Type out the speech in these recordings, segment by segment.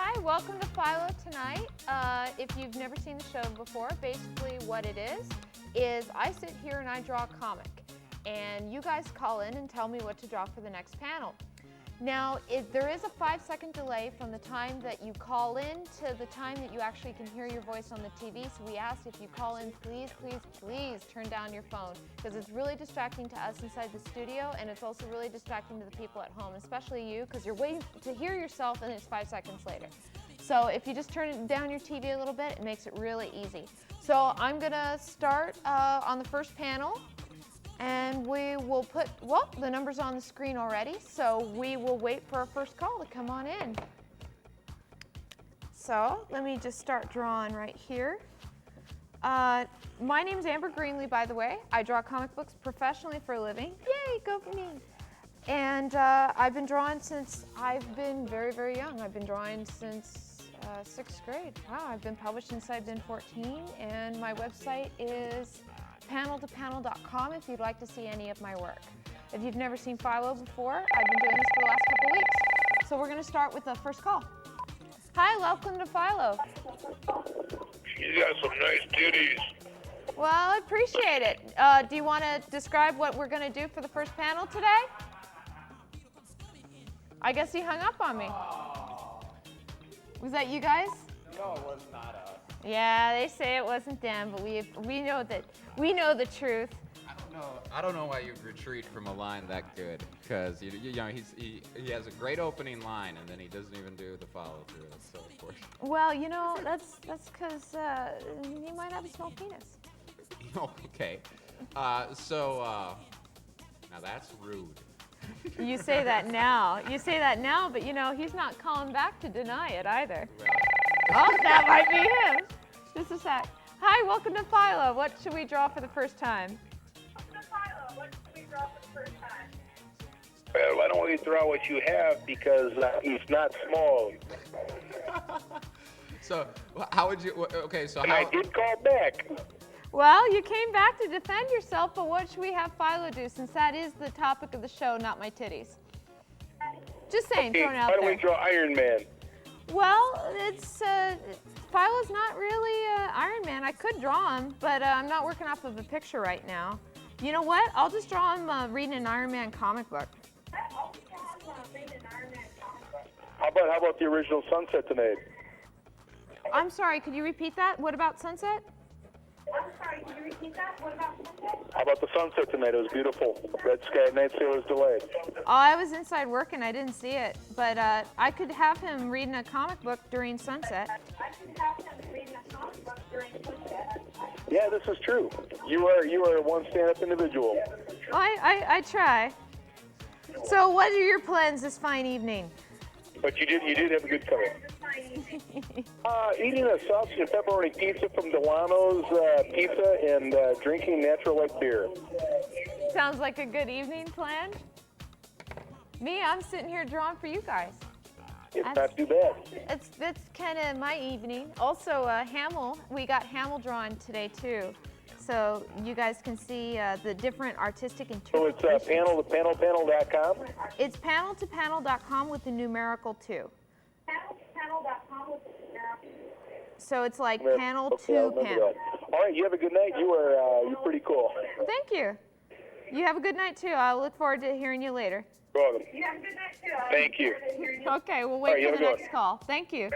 Hi, welcome to Philo tonight. If you've never seen the show before, basically what it is I sit here and I draw a comic. And you guys call in and tell me what to draw for the next panel. Now, there is a 5-second delay from the time that you call in to the time that you actually can hear your voice on the TV. So we ask if you call in, please, please, please turn down your phone, because it's really distracting to us inside the studio, and it's also really distracting to the people at home, especially you, because you're waiting to hear yourself and it's 5 seconds later. So if you just turn down your TV a little bit, it makes it really easy. So I'm gonna start on the first panel. And we will put, well, the number's on the screen already, so we will wait for our first call to come on in. So let me just start drawing right here. My name's Amber Greenlee, by the way. I draw comic books professionally for a living. Yay, go for me. And I've been drawing since I've been very, very young. I've been drawing since 6th grade. Wow, I've been published since I've been 14, and my website is paneltopanel.com if you'd like to see any of my work. If you've never seen Philo before, I've been doing this for the last couple weeks. So we're going to start with the first call. Hi, welcome to Philo. She's got some nice titties. Well, I appreciate it. Do you want to describe what we're going to do for the first panel today? I guess he hung up on me. Was that you guys? No, it was not us. Yeah, they say it wasn't them, but we know the truth. I don't know why you retreat from a line that good, because you know he has a great opening line and then he doesn't even do the follow through. So of course. Well, you know that's because he might have a small penis. Okay. Now that's rude. You say that now. You say that now, but you know he's not calling back to deny it either. Oh, that might be him. Just a sec. Hi, welcome to Philo. What should we draw for the first time? Well, I don't want you to draw what you have because it's not small. So how would you? Okay, so And I did call back. Well, you came back to defend yourself, but what should we have Philo do, since that is the topic of the show, not my titties? Just saying, Okay, throwing it out why don't there. we draw Iron Man? Well, it's Philo's not really Iron Man. I could draw him, but I'm not working off of a picture right now. You know what? I'll just draw him reading an Iron Man comic book. How about the original Sunset tonight? I'm sorry, could you repeat that? What about Sunset? How about the sunset tonight? It was beautiful. Red Sky Night Sailor's Delight. Oh, I was inside working. I didn't see it, but I could have him reading a comic book during sunset. Yeah, this is true. You are a one stand-up individual. Well, I try. So what are your plans this fine evening? But you did have a good cover. Eating a sausage and pepperoni pizza from Delano's Pizza and drinking natural light beer. Sounds like a good evening plan. Me, I'm sitting here drawing for you guys. It's not too bad. That's kind of my evening. Also, Hamil, we got Hamil drawing today too. So you guys can see the different artistic interpretations. So it's paneltopanel.com? It's paneltopanel.com with the numerical 2. So it's like panel Okay, to I'll remember panel. that. All right, you have a good night. You're pretty cool. Thank you. You have a good night too. I'll look forward to hearing you later. You're welcome. Thank you. Okay, we'll wait for the next call. Thank you.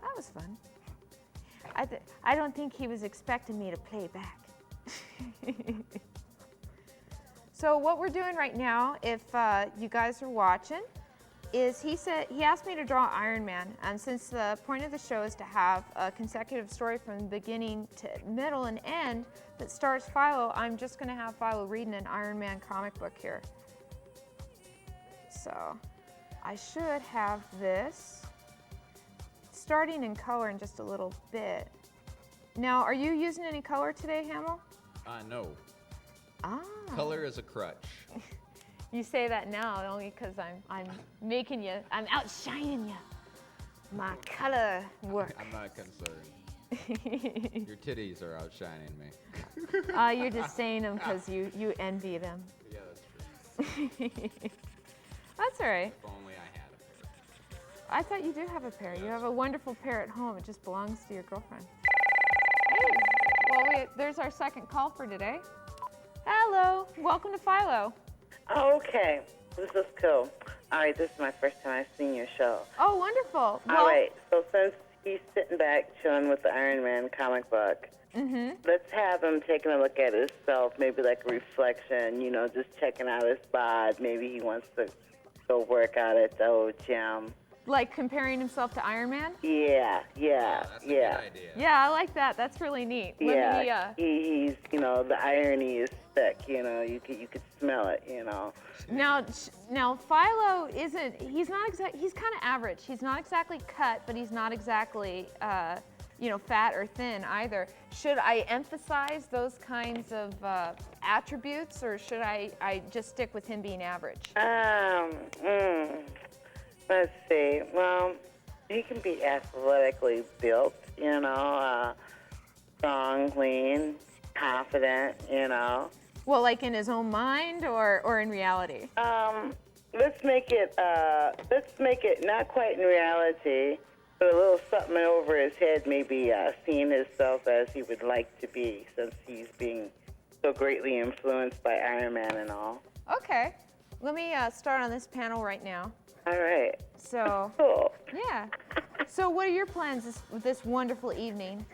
That was fun. I don't think he was expecting me to play back. So what we're doing right now, if you guys are watching, is he asked me to draw Iron Man, and since the point of the show is to have a consecutive story from beginning to middle and end that stars Philo, I'm just going to have Philo reading an Iron Man comic book here. So I should have this starting in color in just a little bit. Now, are you using any color today, Hamil? No. Ah. Color is a crutch. You say that now only because I'm making you, I'm outshining you. My color work. I'm not concerned. Your titties are outshining me. You're just saying them because you envy them. Yeah, that's true. all right. If only I had a pair. I thought you do have a pair. You Yes. have a wonderful pair at home. It just belongs to your girlfriend. Hey, well, there's our second call for today. Hello, welcome to Philo. Okay, this is cool. All right, this is my first time I've seen your show. Oh, wonderful. All right, so since he's sitting back chilling with the Iron Man comic book, let's have him taking a look at himself, maybe like a reflection, you know, just checking out his bod. Maybe he wants to go work out at the old gym. Like comparing himself to Iron Man? Yeah. That's a good idea. Yeah, I like that. That's really neat. Let me, he's, you know, the irony is thick, you know, you could smell it, you know. Now Philo he's kind of average. He's not exactly cut, but he's not exactly, fat or thin either. Should I emphasize those kinds of attributes, or should I just stick with him being average? Let's see. Well, he can be athletically built, you know, strong, lean, confident, you know. Well, like in his own mind or in reality? Let's make it not quite in reality, but a little something over his head, maybe seeing himself as he would like to be, since he's being so greatly influenced by Iron Man and all. Okay. Let me start on this panel right now. All right. So, Cool. yeah. So what are your plans this wonderful evening?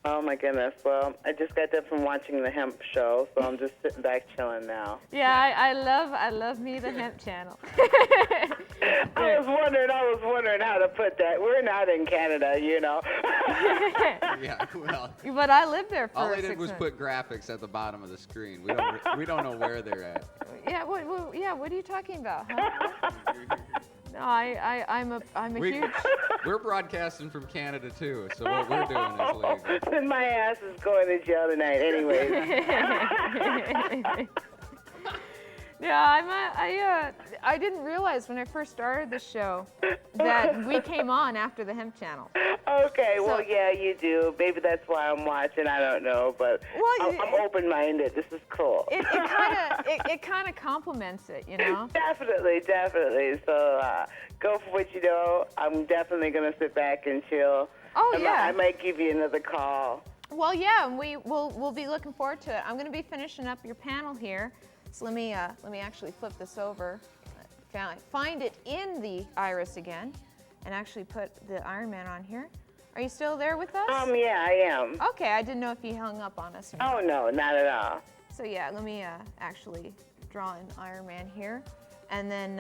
Oh my goodness. Well, I just got done from watching the hemp show, so I'm just sitting back chilling now. Yeah, I love me the hemp channel. I was wondering how to put that. We're not in Canada, you know. Yeah, well. But I lived there for All they 6 did was months. put graphics at the bottom of the screen. We don't know where they're at. Yeah, what are you talking about? Huh? No, I'm a huge. We're broadcasting from Canada too, so what we're doing is legal. Then my ass is going to jail tonight anyway. Yeah, I didn't realize when I first started the show that we came on after the hemp channel. Okay, well, So- yeah, you do. Maybe that's why I'm watching. I don't know, but Well, I'm open-minded. This is cool. It kind of complements it, you know. Definitely. So go for what you know. I'm definitely gonna sit back and chill. Oh, yeah. I might give you another call. Well, yeah, and we'll be looking forward to it. I'm going to be finishing up your panel here, so let me actually flip this over, find it in the iris again, and actually put the Iron Man on here. Are you still there with us? Yeah, I am. Okay, I didn't know if you hung up on us or not. Oh no, not at all. So yeah, let me actually draw an Iron Man here. And then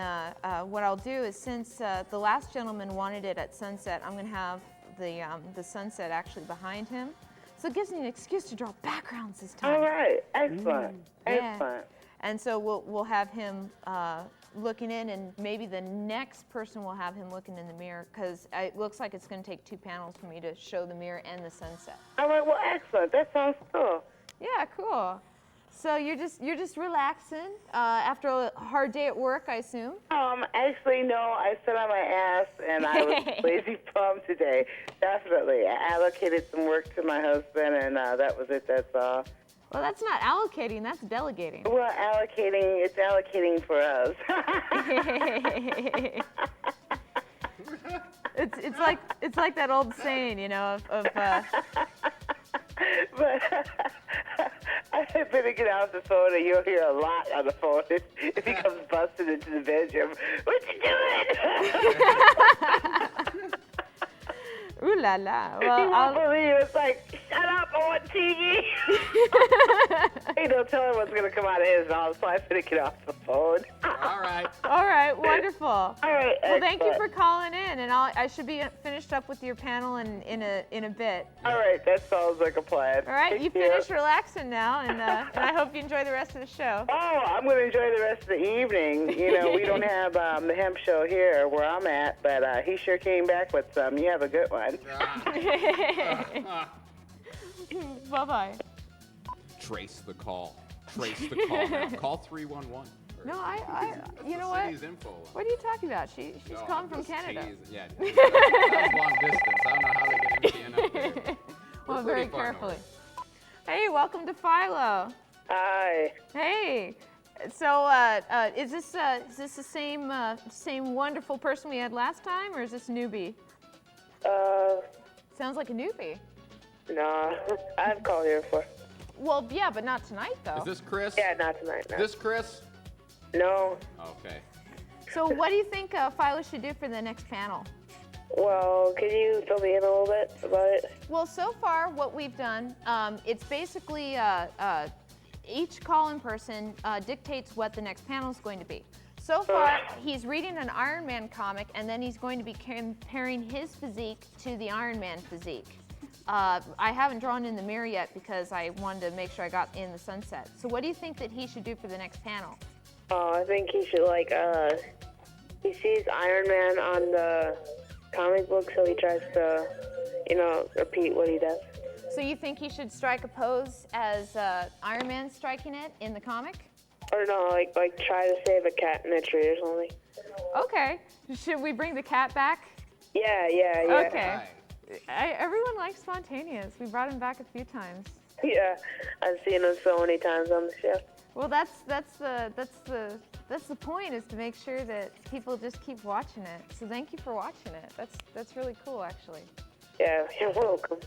what I'll do is, since the last gentleman wanted it at sunset, I'm going to have the sunset actually behind him. So it gives me an excuse to draw backgrounds this time. All right, excellent, Yeah. excellent. And so we'll have him looking in, and maybe the next person will have him looking in the mirror, because it looks like it's going to take 2 panels for me to show the mirror and the sunset. All right, well, excellent. That sounds cool. Yeah, cool. So you're just relaxing after a hard day at work, I assume? Actually, no. I sat on my ass and I was lazy bum today. Definitely. I allocated some work to my husband, and that was it. That's all. Well, that's not allocating, that's delegating. Well, it's allocating for us. It's like that old saying, you know, of But I better get off the phone, and you'll hear a lot on the phone if he comes busting into the bedroom. What you doing? ooh la la. You Well, won't believe it's like, shut up, I want TV. Hey, don't tell him what's going to come out of his mouth, so I better get off the phone. All right. all right, wonderful. All right, Well, thank you for excellent. calling in, and I should be finished up with your panel in a bit. All right, that sounds like a plan. All right, Thank you finished relaxing now, and I hope you enjoy the rest of the show. Oh, I'm going to enjoy the rest of the evening. You know, we don't have the hemp show here where I'm at, but he sure came back with some. You have a good one. Bye-bye. Trace the call. Trace the call now. Call 311. No, you know what? City's info. What are you talking about? She's No, calling I'm from just Canada. teasing. Yeah. That was long distance. I don't know how they get in up there. Well, We're very pretty far carefully. north. Hey, welcome to Philo. Hi. Hey, So, is this the same wonderful person we had last time, or is this a newbie? Uh, Sounds like a newbie. no, I've called here before. Well, yeah, but not tonight, though. Is this Chris? Yeah, not tonight. No. This Chris? No. Okay. So, what do you think Philo should do for the next panel? Well, can you fill me in a little bit about it? Well, so far, what we've done, it's basically each call-in person dictates what the next panel is going to be. So far, he's reading an Iron Man comic, and then he's going to be comparing his physique to the Iron Man physique. I haven't drawn in the mirror yet because I wanted to make sure I got in the sunset. So what do you think that he should do for the next panel? Oh, I think he should, he sees Iron Man on the comic book, so he tries to, repeat what he does. So you think he should strike a pose as Iron Man striking it in the comic? Or no, try to save a cat in a tree or something. Okay. Should we bring the cat back? Yeah. Okay. Everyone likes spontaneous. We brought him back a few times. Yeah, I've seen him so many times on the show. Well, that's the point, is to make sure that people just keep watching it. So thank you for watching it. That's really cool, actually. Yeah, you're welcome.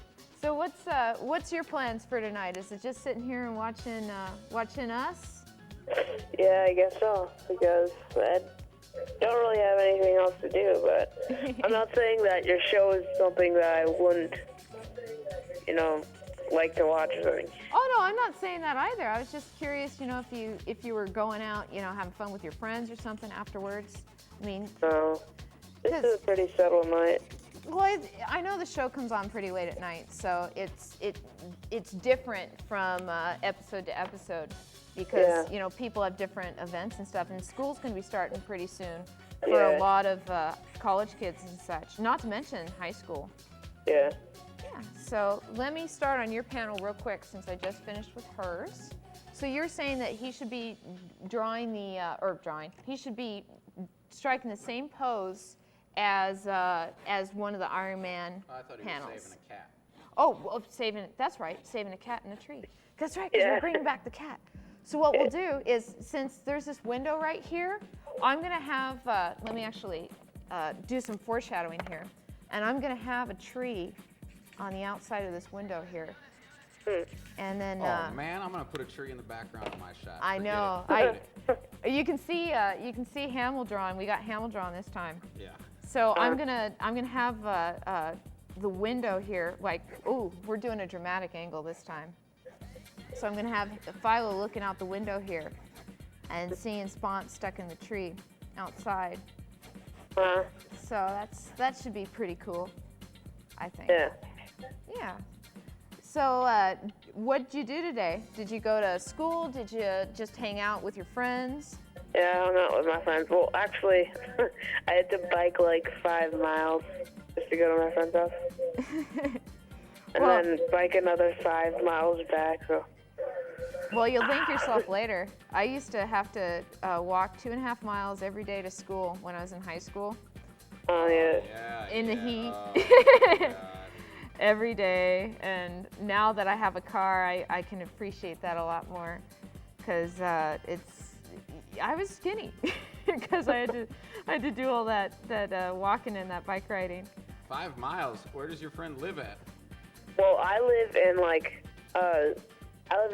So what's your plans for tonight? Is it just sitting here and watching us? Yeah, I guess so, because I don't really have anything else to do, but I'm not saying that your show is something that I wouldn't, like to watch or something. Oh no, I'm not saying that either. I was just curious, if you were going out, having fun with your friends or something afterwards. I mean, No, this is a pretty settled night. well, I know the show comes on pretty late at night, so it's different from episode to episode because people have different events and stuff, and school's going to be starting pretty soon for a lot of college kids and such. Not to mention high school. Yeah. Yeah, so let me start on your panel real quick since I just finished with hers. So you're saying that he should be he should be striking the same pose as one of the Iron Man I thought he panels. was saving a cat. Oh, well, that's right, saving a cat in a tree. That's right, because we're bringing back the cat. So what we'll do is, since there's this window right here, I'm gonna have, let me actually do some foreshadowing here. And I'm gonna have a tree on the outside of this window here. And then, Oh man, I'm gonna put a tree in the background of my shot. I Forget know, it. Forget it. you can see Hamil drawn. We got Hamil drawn this time. Yeah. So I'm gonna have the window here, we're doing a dramatic angle this time. So I'm gonna have Philo looking out the window here and seeing Spont stuck in the tree outside. So that should be pretty cool, I think. Yeah. Yeah. So what did you do today? Did you go to school? Did you just hang out with your friends? Yeah, I hung out with my friends. Well, actually, I had to bike 5 miles just to go to my friend's house. And then bike another 5 miles back, so. Well, you'll thank yourself later. I used to have to walk 2.5 miles every day to school when I was in high school. Oh, yeah. Yeah. In the yeah. heat. Oh, my God. Every day, and now that I have a car, I can appreciate that a lot more, because I was skinny because I had to do all that walking and that bike riding. 5 miles. Where does your friend live at? Well, I live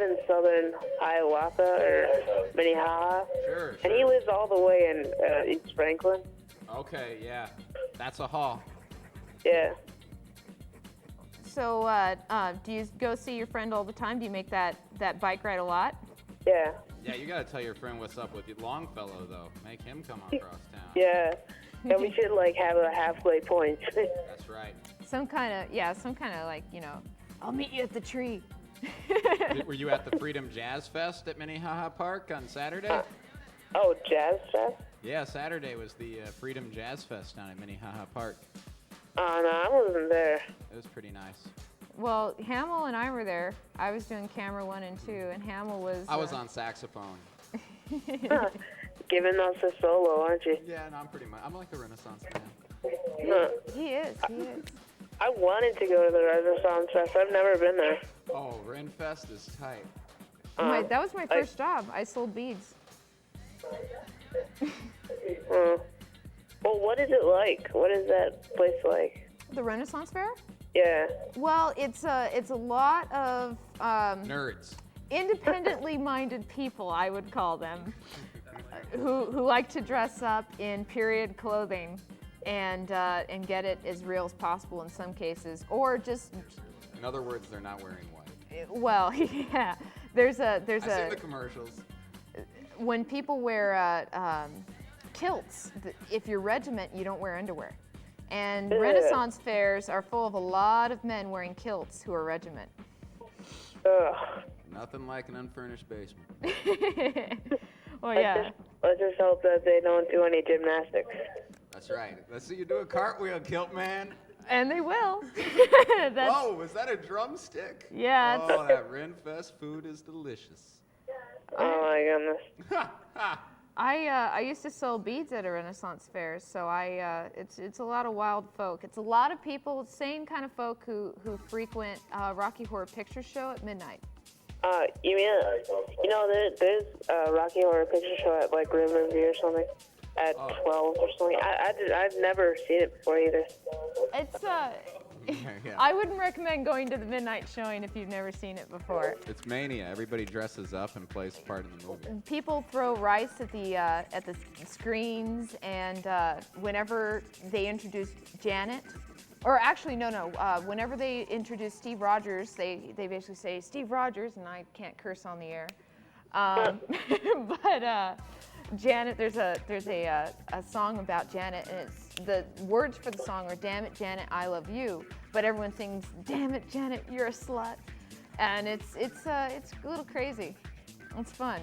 in southern Hiawatha or Minnehaha, Sure. and he lives all the way in East Franklin. Okay, yeah. That's a haul. Yeah. So do you go see your friend all the time? Do you make that bike ride a lot? Yeah. Yeah, you gotta tell your friend what's up with Longfellow, though. Make him come across town. Yeah. And we should have a halfway point. That's right. Some kind of I'll meet you at the tree. Were you at the Freedom Jazz Fest at Minnehaha Park on Saturday? Oh, Jazz Fest? Yeah, Saturday was the Freedom Jazz Fest down at Minnehaha Park. Oh, no, I wasn't there. It was pretty nice. Well, Hamil and I were there. I was doing camera 1 and 2, and Hamil was. I was on saxophone. Giving us a solo, aren't you? Yeah, no, I'm like a Renaissance man. Huh. He is. I wanted to go to the Renaissance Fest. I've never been there. Oh, Renfest is tight. That was my first job. I sold beads. Well, what is it like? What is that place like? The Renaissance Fair? Yeah. Well, it's a lot of Nerds. independently minded people, I would call them, who like to dress up in period clothing and get it as real as possible in some cases, or just, In other words, they're not wearing white. well, yeah. There's I've seen the commercials. when people wear kilts, if you're regiment, you don't wear underwear. And Renaissance fairs are full of a lot of men wearing kilts who are regiment. Ugh. Nothing like an unfurnished basement. Well, yeah. Let's just hope that they don't do any gymnastics. That's right. Let's see you do a cartwheel, kilt man. And they will. Whoa, was that a drumstick? Yeah, it's- Oh, that Renfest food is delicious. Oh my goodness. I used to sell beads at a Renaissance fair, so it's a lot of wild folk. It's a lot of people, same kind of folk who frequent Rocky Horror Picture Show at midnight. You mean, there's a Rocky Horror Picture Show at like Riverview or something at 12 or something. I've never seen it before either. It's Yeah. I wouldn't recommend going to the midnight showing if you've never seen it before. It's mania. Everybody dresses up and plays a part in the movie. People throw rice at the screens, and whenever they introduce Janet, or actually no, whenever they introduce Steve Rogers, they basically say Steve Rogers, and I can't curse on the air. But Janet, there's a song about Janet, and it's the words for the song are "Damn it, Janet, I love you," but everyone sings "Damn it, Janet, you're a slut," and it's a little crazy. It's fun.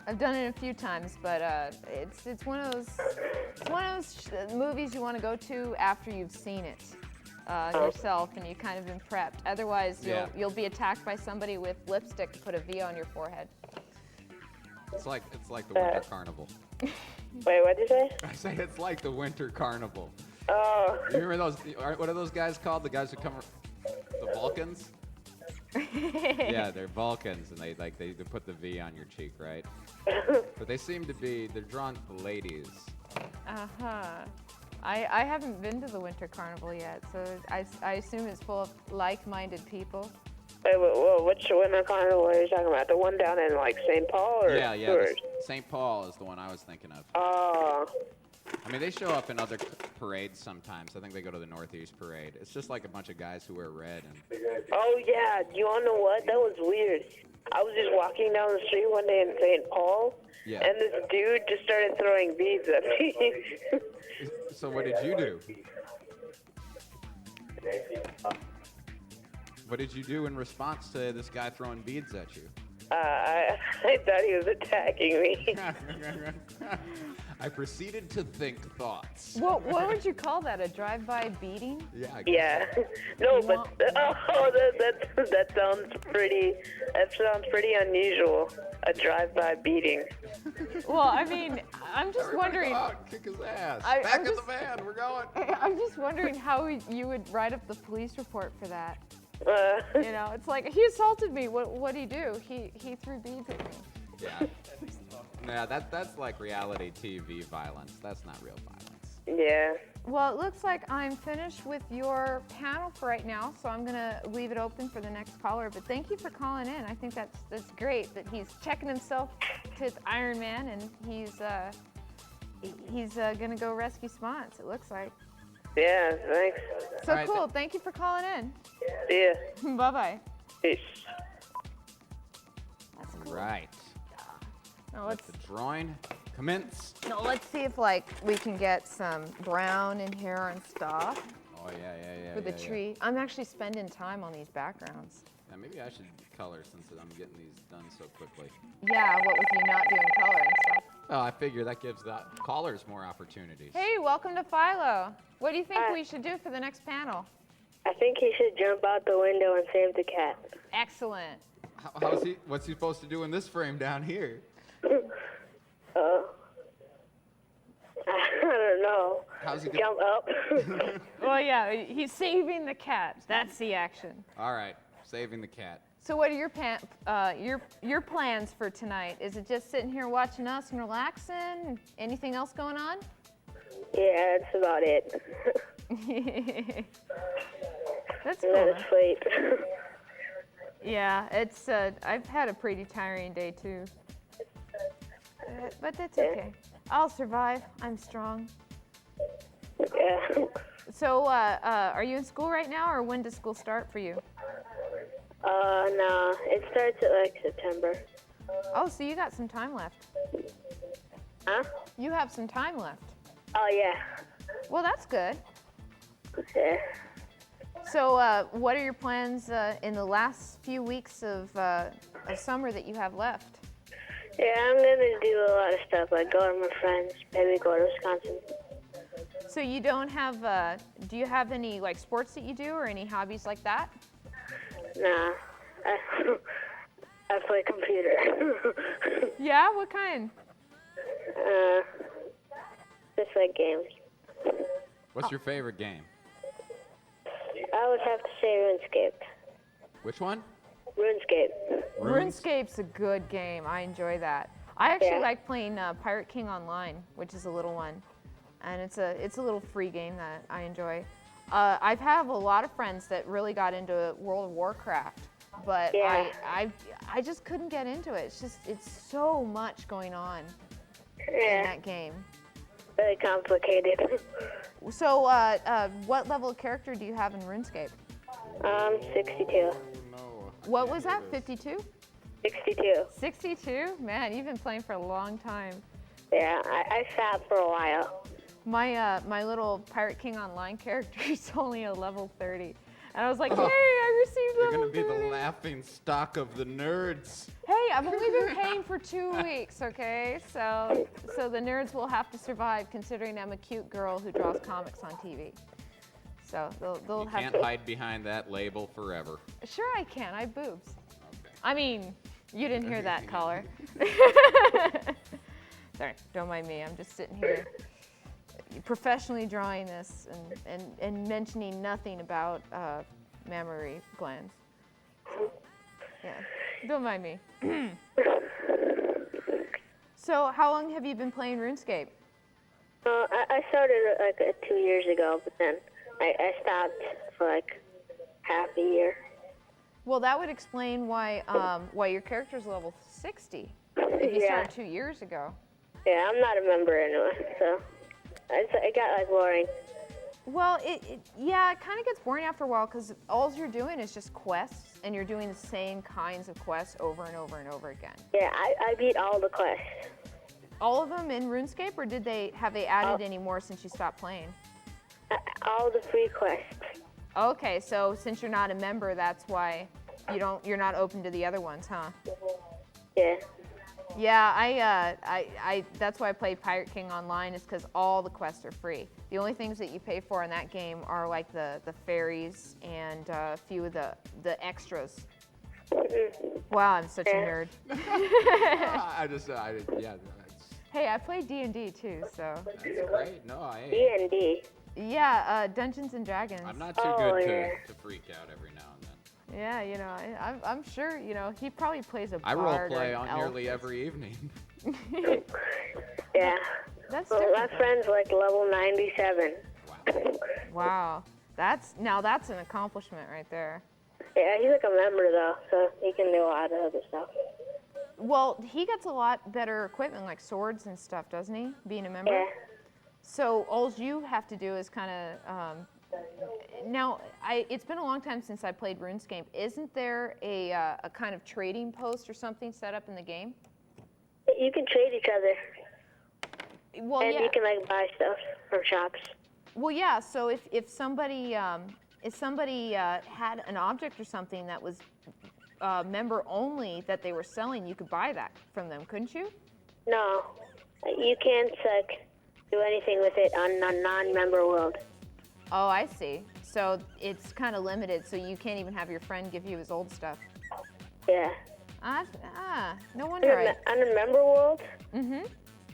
I've done it a few times, but it's one of those movies you want to go to after you've seen it yourself and you kind of been prepped. Otherwise, you'll be attacked by somebody with lipstick to put a V on your forehead. It's like the Winter Carnival. Wait, what did you say? I say it's like the Winter Carnival. Oh. You remember those? What are those guys called? The guys who come, the Vulcans? Yeah, they're Vulcans, and they put the V on your cheek, right? But they're drawn to the ladies. I haven't been to the Winter Carnival yet, so I assume it's full of like-minded people. Wait, which Winter Carnival are you talking about? The one down in like St. Paul or Yeah. Seward? St. Paul is the one I was thinking of. Oh. I mean, they show up in other parades sometimes. I think they go to the Northeast Parade. It's just like a bunch of guys who wear red. Oh yeah, you wanna know what? That was weird. I was just walking down the street one day in St. Paul, and this dude just started throwing beads at me. So what did you do? What did you do in response to this guy throwing beads at you? I thought he was attacking me. I proceeded to think thoughts. What would you call that? A drive-by beating? Yeah. I guess so. No, but that sounds pretty unusual. A drive-by beating. Well, I mean, I'm just wondering. Go out, kick his ass. I'm Back in just- the van. We're going. I'm just wondering how you would write up the police report for that. Uh, You know, it's like he assaulted me. What did he do? He threw beads at me. Yeah. Yeah, that's like reality TV violence. That's not real violence. yeah. Well, it looks like I'm finished with your panel for right now, so I'm gonna leave it open for the next caller. But thank you for calling in. I think that's great that he's checking himself to his Iron Man, and he's gonna go rescue Spons. It looks like. Yeah, thanks. So All right, cool. Thank you for calling in. See ya. Bye bye. Peace. That's cool. Right. Now Let the drawing commence. let's see if like we can get some brown in here and stuff Oh yeah. for the tree. I'm actually spending time on these backgrounds. Yeah, maybe I should color since I'm getting these done so quickly. Yeah, what with you not doing color and stuff. Oh, I figure that gives the callers more opportunities. Hey, welcome to Philo. What do you think we should do for the next panel? I think he should jump out the window and save the cat. Excellent. What's he supposed to do in this frame down here? I don't know. How's he Jump up. Well, yeah, he's saving the cat. That's the action. All right, saving the cat. So what are your plans for tonight? Is it just sitting here watching us and relaxing? Anything else going on? Yeah, that's about it. That's And cool. then sleep. Yeah, it's I've had a pretty tiring day too. But that's okay. I'll survive. I'm strong. Yeah. So are you in school right now, or when does school start for you? No, it starts at like September. Oh, so you got some time left. Huh? You have some time left. Oh, yeah. Well, that's good. Yeah. So what are your plans in the last few weeks of summer that you have left? Yeah, I'm gonna do a lot of stuff, like go to my friends, maybe go to Wisconsin. So you don't have, do you have any like sports that you do or any hobbies like that? Nah, I play computer. Yeah, what kind? Just like games. What's your favorite game? I would have to say RuneScape. Which one? RuneScape. RuneScape's a good game. I enjoy that. I actually Yeah. like playing Pirate King Online, which is a little one, and it's a little free game that I enjoy. I've had a lot of friends that really got into World of Warcraft, but Yeah. I just couldn't get into it. It's so much going on in Yeah, that game. really complicated. So what level of character do you have in RuneScape? 62. No. What was that? 52? 62. 62? Man, you've been playing for a long time. Yeah, I sat for a while. My little Pirate King Online character is only a level 30. And I was like, hey, I received You're level gonna be 30. the laughing stock of the nerds. Hey, I've only been paying for 2 weeks, okay? So the nerds will have to survive considering I'm a cute girl who draws comics on TV. So they'll You have can't to. hide behind that label forever. Sure I can, I have boobs. Okay. I mean, you didn't hear that, caller. Sorry, don't mind me. I'm just sitting here professionally drawing this and mentioning nothing about mammary glands. Yeah, don't mind me. So how long have you been playing RuneScape? I started like 2 years ago, but then I stopped for like half a year. Well, that would explain why your character's level 60 if you Yeah. started 2 years ago. Yeah, I'm not a member anyway, so it got like boring. Well, it kind of gets boring after a while because all you're doing is just quests, and you're doing the same kinds of quests over and over and over again. Yeah, I beat all the quests. All of them in RuneScape, or have they added any more since you stopped playing? All the free quests. Okay, so since you're not a member, that's why you're not open to the other ones, huh? Yeah. Yeah, I that's why I play Pirate King Online, is because all the quests are free. The only things that you pay for in that game are like the fairies and a few of the extras. Wow, I'm such a nerd. Yeah, Hey, I play D&D too, so. that's great. No, I ain't. D&D. Yeah, Dungeons and Dragons. I'm not too Oh, good yeah. to freak out every now and then. Yeah, I'm sure, he probably plays a I bard role or play an on elf nearly or every evening. Yeah. That's Well, my different. friend's like level 97. Wow, that's an accomplishment right there. Yeah, he's like a member though, so he can do a lot of other stuff. Well, he gets a lot better equipment, like swords and stuff, doesn't he? Being a member. Yeah. So all you have to do is kind of. Now, it's been a long time since I played RuneScape. Isn't there a kind of trading post or something set up in the game? You can trade each other, Well, and yeah. you can like buy stuff from shops. Well, yeah. So if somebody had an object or something that was member only that they were selling, you could buy that from them, couldn't you? No, you can't like do anything with it on a non-member world. Oh, I see. So it's kind of limited, so you can't even have your friend give you his old stuff. Yeah. No wonder. On a member world, Mm-hmm.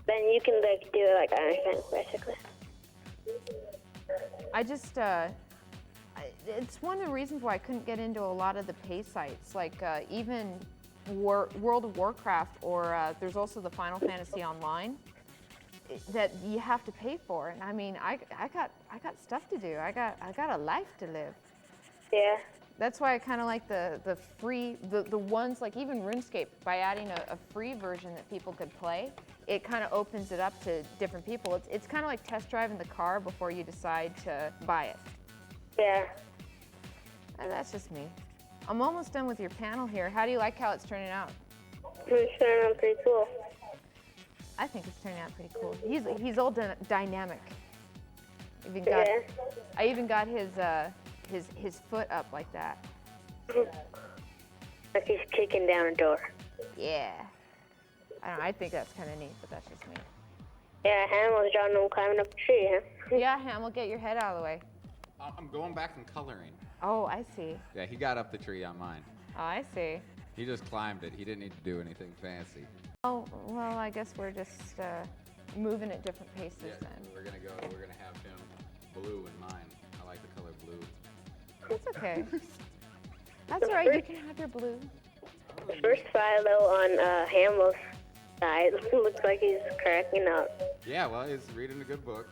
then you can like do like anything basically. I just, it's one of the reasons why I couldn't get into a lot of the pay sites, like even World of Warcraft, or there's also the Final Fantasy Online that you have to pay for. And I mean, I got stuff to do. I got a life to live. Yeah. That's why I kind of like the free, the ones like even RuneScape, by adding a free version that people could play, it kind of opens it up to different people. It's kind of like test driving the car before you decide to buy it. Yeah. And that's just me. I'm almost done with your panel here. How do you like how it's turning out? It's turning out pretty cool. I think it's turning out pretty cool. He's all dynamic. I even got his foot up like that. Like he's kicking down a door. Yeah. I don't know, I think that's kind of neat, but that's just me. Yeah, Hamil's drawing him climbing up a tree, huh? Yeah, Hamil, get your head out of the way. I'm going back and coloring. Oh, I see. Yeah, he got up the tree on mine. Oh, I see. He just climbed it. He didn't need to do anything fancy. Oh, well, I guess we're just moving at different paces then. We're gonna have him blue in mine. I like the color blue. That's okay. That's all right, you can have your blue. First Philo on Hamil's side looks like he's cracking up. Yeah, well, he's reading a good book.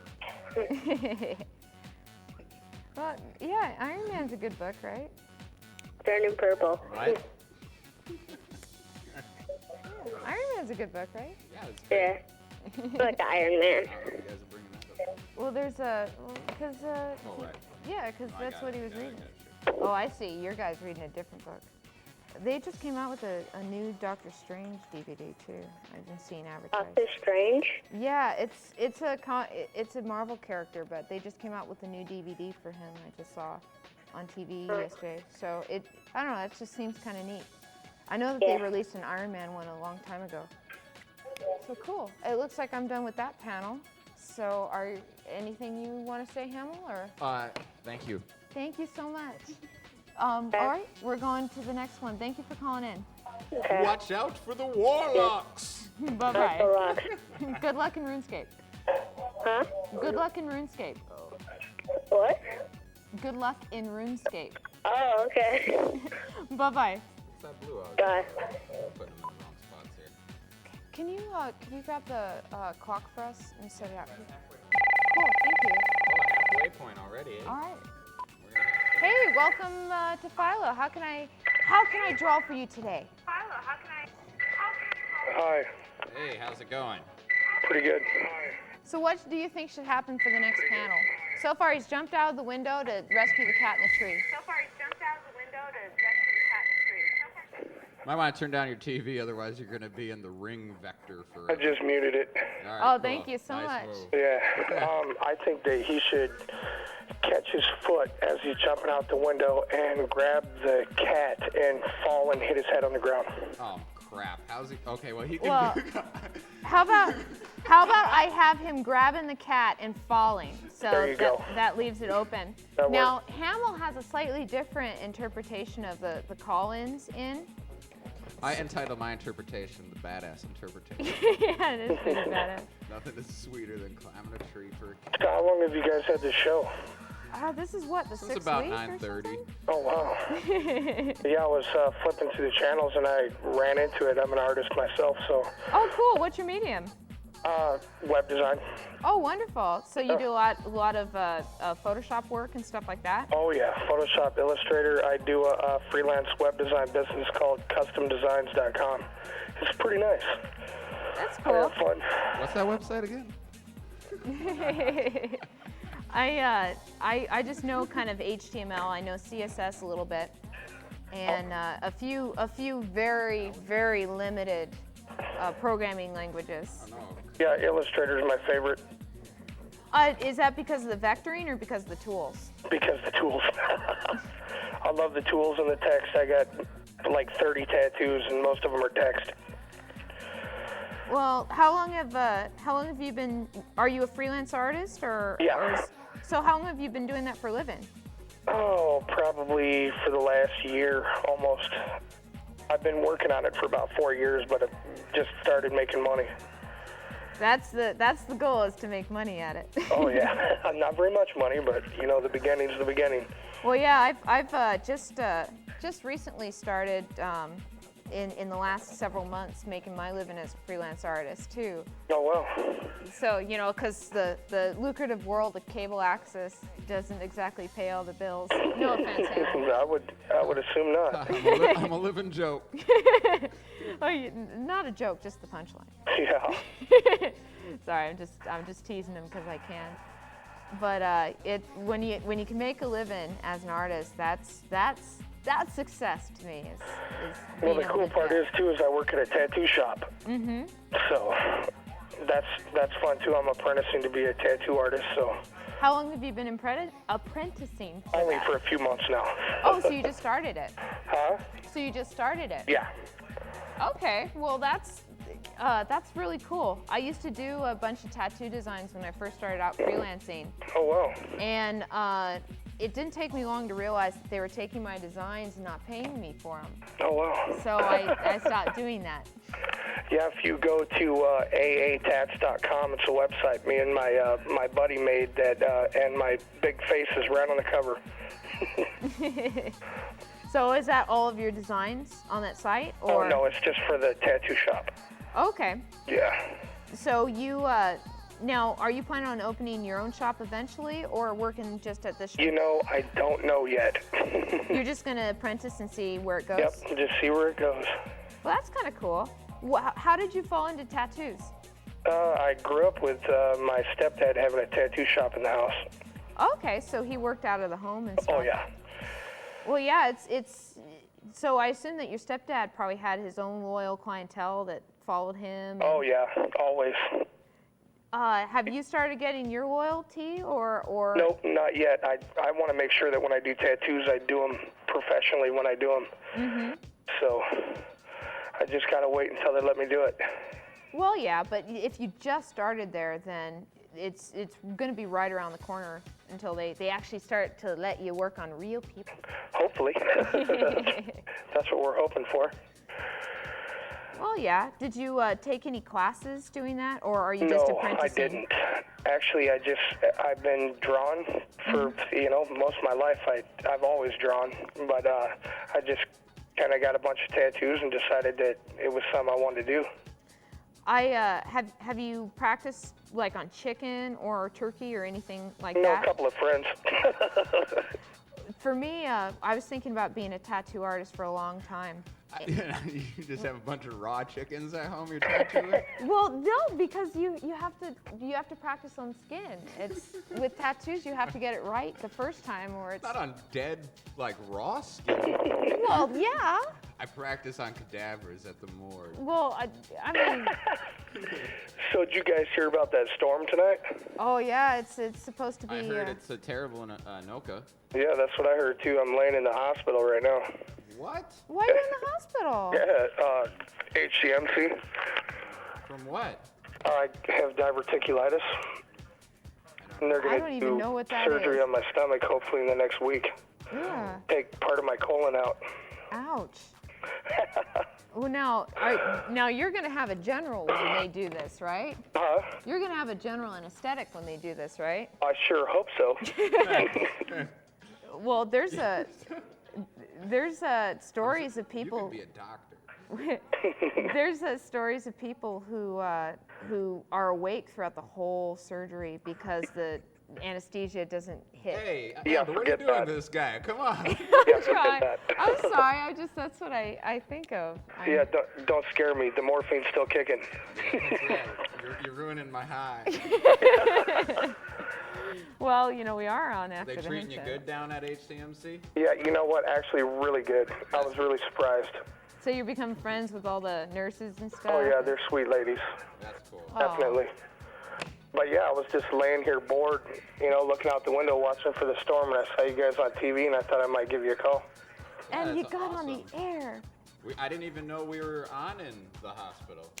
Well, yeah, Iron Man's a good book, right? Turning purple. Right? Iron Man's a good book, right? Yeah, it's great. Yeah. Like Iron Man. Oh, you guys are bringing that up. Well, because Oh, right. yeah, because Oh, I that's got what it. he was Yeah, I reading. got you. Oh, I see. Your guy's reading a different book. They just came out with a new Doctor Strange DVD too. I've been seeing advertised. Doctor Strange? Yeah, it's a Marvel character, but they just came out with a new DVD for him. I just saw on TV yesterday. So I don't know. It just seems kind of neat. I know that they released an Iron Man one a long time ago. So cool. It looks like I'm done with that panel. So anything you want to say, Hamil, or? Thank you. Thank you so much. All right, we're going to the next one. Thank you for calling in. Okay. Watch out for the warlocks. Bye-bye. Good luck in RuneScape. Huh? Good luck in RuneScape. What? Good luck in RuneScape. Oh, okay. Bye-bye. What's that blue out? Bye. Putting them in the wrong spots here. Can you grab the clock for us and set it out? Cool, thank you. Oh, halfway point already. Eh? All right. We're gonna have to- Hey, welcome to Philo. How can I draw for you today? Hi. Hey, how's it going? Pretty good. So what do you think should happen for the next panel? So far, he's jumped out of the window to rescue the cat in the tree. Might want to turn down your TV, otherwise you're going to be in the ring vector for. I just muted it. All right, Oh, cool. thank you so Nice much. move. Yeah. I think that he should catch his foot as he's jumping out the window and grab the cat and fall and hit his head on the ground. Oh crap! How's he? Okay, well he can. Well, do how about I have him grabbing the cat and falling? So There you go. that leaves it open. That Now, Hamil has a slightly different interpretation of the call-ins in. I entitle my interpretation the badass interpretation. Yeah, it is pretty badass. Nothing is sweeter than climbing a tree for a cat. So how long have you guys had this show? This is what, the Since 6th about week or 9:30. something? Oh, wow. Yeah, I was flipping through the channels and I ran into it. I'm an artist myself, so Oh, cool. What's your medium? web design. Oh, wonderful. So you do a lot of Photoshop work and stuff like that? Oh, yeah, Photoshop, Illustrator. I do a freelance web design business called customdesigns.com. It's pretty nice. That's I cool. have fun. What's that website again? I just know kind of HTML. I know CSS a little bit, and a few very, very limited programming languages. No. Yeah, Illustrator's my favorite Is that because of the vectoring or because of the tools? because the tools. I love the tools and the text. I got like 30 tattoos and most of them are text. Well, how long have you been? Are you a freelance artist or? Yeah. So how long have you been doing that for a living? Oh, probably for the last year almost. I've been working on it for about 4 years, but I've just started making money. That's the goal, is to make money at it. Oh yeah, not very much money, but you know, the beginning's the beginning. Well, yeah, I've just recently started in the last several months making my living as a freelance artist too. Oh well. So, you know, because the lucrative world of cable access doesn't exactly pay all the bills. No offense, Hamil. I would assume not. I'm a living joke. Oh, not a joke, just the punchline. Yeah. Sorry, I'm just teasing him because I can. But when you can make a living as an artist, that's success to me. Is Well, being the able cool to part do is too is I work at a tattoo shop. Mm-hmm. So that's fun too. I'm apprenticing to be a tattoo artist. So. How long have you been apprenticing for Only that? for a few months now. Oh, so you just started it. Huh? So you just started it. Yeah. Okay, well that's really cool. I used to do a bunch of tattoo designs when I first started out freelancing, Oh wow. and it didn't take me long to realize that they were taking my designs and not paying me for them. Oh wow. So I stopped doing that. Yeah, if you go to aatats.com, it's a website me and my buddy made that, and my big face is right on the cover. So is that all of your designs on that site? Oh Or? no, it's just for the tattoo shop. Okay. Yeah. So you now, are you planning on opening your own shop eventually, or working just at this shop? You know, I don't know yet. You're just gonna apprentice and see where it goes? Yep, just see where it goes. Well, that's kind of cool. How did you fall into tattoos? I grew up with my stepdad having a tattoo shop in the house. Okay, so he worked out of the home and stuff. Oh yeah. Well, yeah, it's so I assume that your stepdad probably had his own loyal clientele that followed him. Oh yeah, always. Have you started getting your loyalty, or? Nope, not yet. I want to make sure that when I do tattoos, I do them professionally when I do them. Mm-hmm. So I just gotta wait until they let me do it. Well, yeah, but if you just started there, then it's going to be right around the corner until they actually start to let you work on real people. Hopefully. That's what we're hoping for. Well, yeah. Did you take any classes doing that, or are you just No, apprenticing? I didn't. Actually, I've been drawn for, you know, most of my life. I've always drawn, but I just kind of got a bunch of tattoos and decided that it was something I wanted to do. Have you practiced like on chicken or turkey or anything like No, that? a couple of friends. For me, I was thinking about being a tattoo artist for a long time. You just have a bunch of raw chickens at home you're tattooing? Well, no, because you have to practice on skin. It's with tattoos you have to get it right the first time, or it's Not on dead, like raw skin. well, yeah. I practice on cadavers at the morgue. Well, I mean, So did you guys hear about that storm tonight? oh yeah, it's supposed to be. I heard it's terrible in Anoka. Yeah, that's what I heard too. I'm laying in the hospital right now. What? Why are you in the hospital? Yeah, HCMC. From what? I have diverticulitis. And they're I going don't to even do know what that surgery is. on my stomach hopefully in the next week. Yeah. Take part of my colon out. Ouch. Well, now you're going to have a general when they do this, right? Huh? You're going to have a general anesthetic when they do this, right? I sure hope so. Well, there's stories of You people. could be a doctor. There's stories of people who are awake throughout the whole surgery because the anesthesia doesn't hit. Hey, Yeah, Amber, what are you forget doing that. to this guy? Come on. Yeah, I'm trying. forget that. I'm sorry. That's what I think of. Yeah, don't scare me. The morphine's still kicking. That's right. You're ruining my high. Well, you know, we are on after They the treating you Hint Show. good down at HCMC? Yeah, you know what? Actually, really good. I was really surprised. So you become friends with all the nurses and stuff? Oh yeah, they're sweet ladies. That's cool. Oh. Definitely. But yeah, I was just laying here bored, you know, looking out the window, watching for the storm, and I saw you guys on TV, and I thought I might give you a call. And Yeah, you that's got on the awesome. air. I didn't even know we were on in the hospital.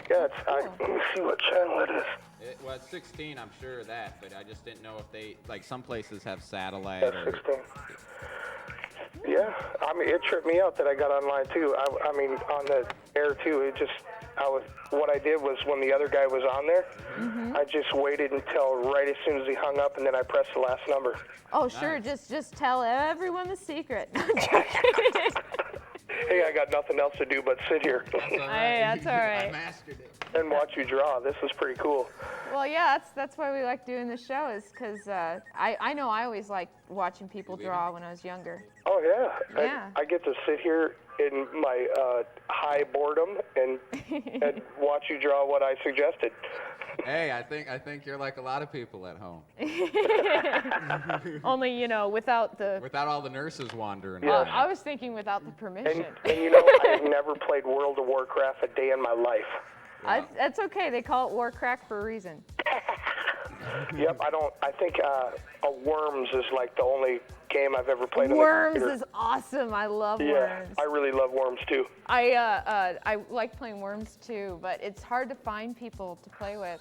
Yeah, let me see what channel it is. Well, it's 16, I'm sure of that, but I just didn't know if they, like some places have satellite That's or... 16. Yeah, I mean, it tripped me out that I got online too. I mean, on the air too. what I did was when the other guy was on there, I just waited until right as soon as he hung up, and then I pressed the last number. Oh, sure. Just tell everyone the secret. Hey, I got nothing else to do but sit here Hey, that's all right. I mastered it. and watch you draw. This is pretty cool. Well, yeah, that's why we like doing this show, is because I know I always liked watching people draw when I was younger. Oh, yeah. Yeah. I get to sit here in my high boredom and watch you draw what I suggested. Hey, I think you're like a lot of people at home. Only, without Without all the nurses wandering Yeah. around. I was thinking without the permission. And I've never played World of Warcraft a day in my life. That's okay. They call it war crack for a reason. Yep, I think Worms is like the only game I've ever played on the Worms computer. is awesome. I love Yeah, Worms. I really love Worms too. I like playing Worms too, but it's hard to find people to play with.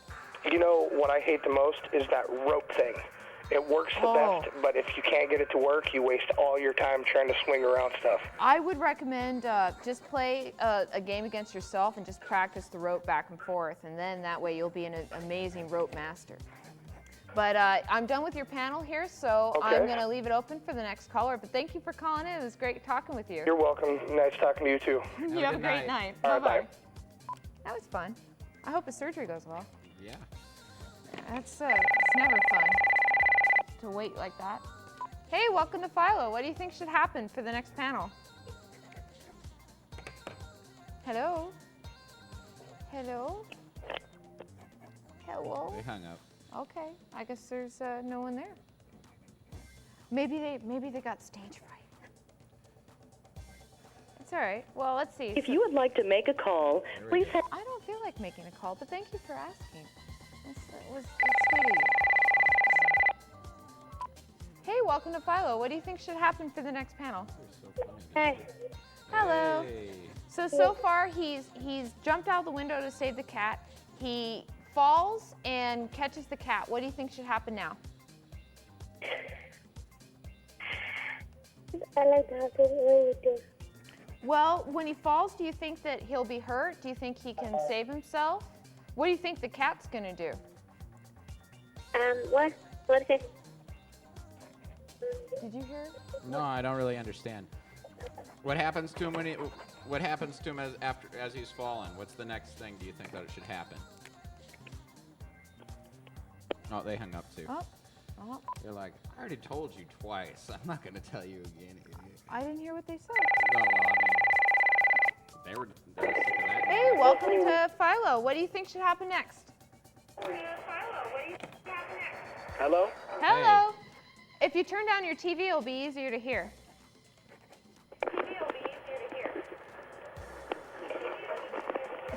What I hate the most is that rope thing. It works the best, but if you can't get it to work, you waste all your time trying to swing around stuff. I would recommend just play a game against yourself and just practice the rope back and forth, and then that way you'll be an amazing rope master. But I'm done with your panel here, so I'm going to leave it open for the next caller. But thank you for calling in. It was great talking with you. You're welcome. Nice talking to you too. You have a great night. All right, Bye-bye. bye. That was fun. I hope his surgery goes well. Yeah. It's never fun to wait like that. Hey, welcome to Philo. What do you think should happen for the next panel? Hello? Hello? Hello? They hung up. Okay, I guess there's no one there. Maybe they got stage fright. It's all right. Well, let's see. If you would like to make a call, please have... I don't feel like making a call, but thank you for asking. That's sweet of you. Hey, welcome to Philo. What do you think should happen for the next panel? Hey. Hello. Hey. So far he's jumped out the window to save the cat. He falls and catches the cat. What do you think should happen now? I like that. What you do? Well, when he falls, do you think that he'll be hurt? Do you think he can save himself? What do you think the cat's gonna do? What? What is it? Did you hear it? No, I don't really understand. What happens to him what happens to him as he's fallen? What's the next thing do you think that it should happen? Oh, they hung up too. Oh, They're like, I already told you twice. I'm not gonna tell you again, idiot. I didn't hear what they said. No, well, I mean, they were sick of that. Hey, welcome to Philo. What do you think should happen next? Hello? Hello. If you turn down your TV, it'll be easier to hear.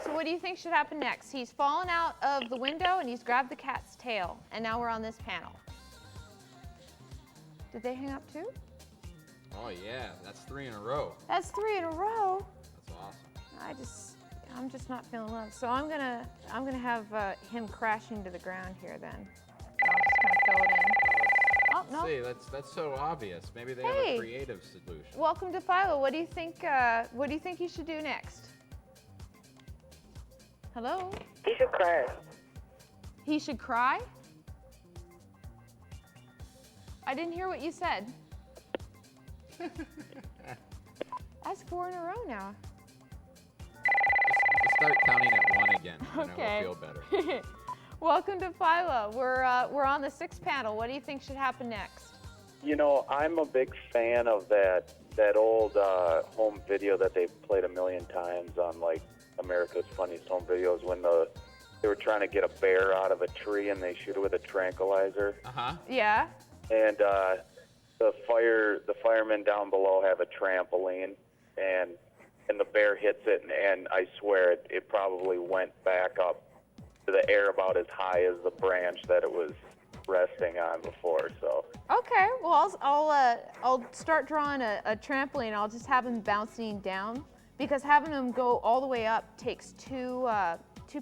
So what do you think should happen next? He's fallen out of the window and he's grabbed the cat's tail. And now we're on this panel. Did they hang up too? Oh yeah, that's 3 in a row. That's 3 in a row. That's awesome. I'm just not feeling love. So I'm gonna have him crashing to the ground here then. I'll just kind of fill it in. Oh, no. See, that's so obvious. Maybe they have Hey. a creative solution. Welcome to Philo. What do you think he should do next? Hello? He should cry. He should cry? I didn't hear what you said. That's 4 in a row now. Just start counting at 1 again. Okay. We'll feel better. Welcome to Philo. We're on the 6th panel. What do you think should happen next? I'm a big fan of that old home video that they've played a million times on like America's Funniest Home Videos when they were trying to get a bear out of a tree and they shoot it with a tranquilizer. Uh-huh. Yeah? And the firemen down below have a trampoline and the bear hits it and I swear it probably went back up to the air about as high as the branch that it was resting on before. So Okay. Well, I'll start drawing a trampoline. I'll just have him bouncing down because having him go all the way up takes two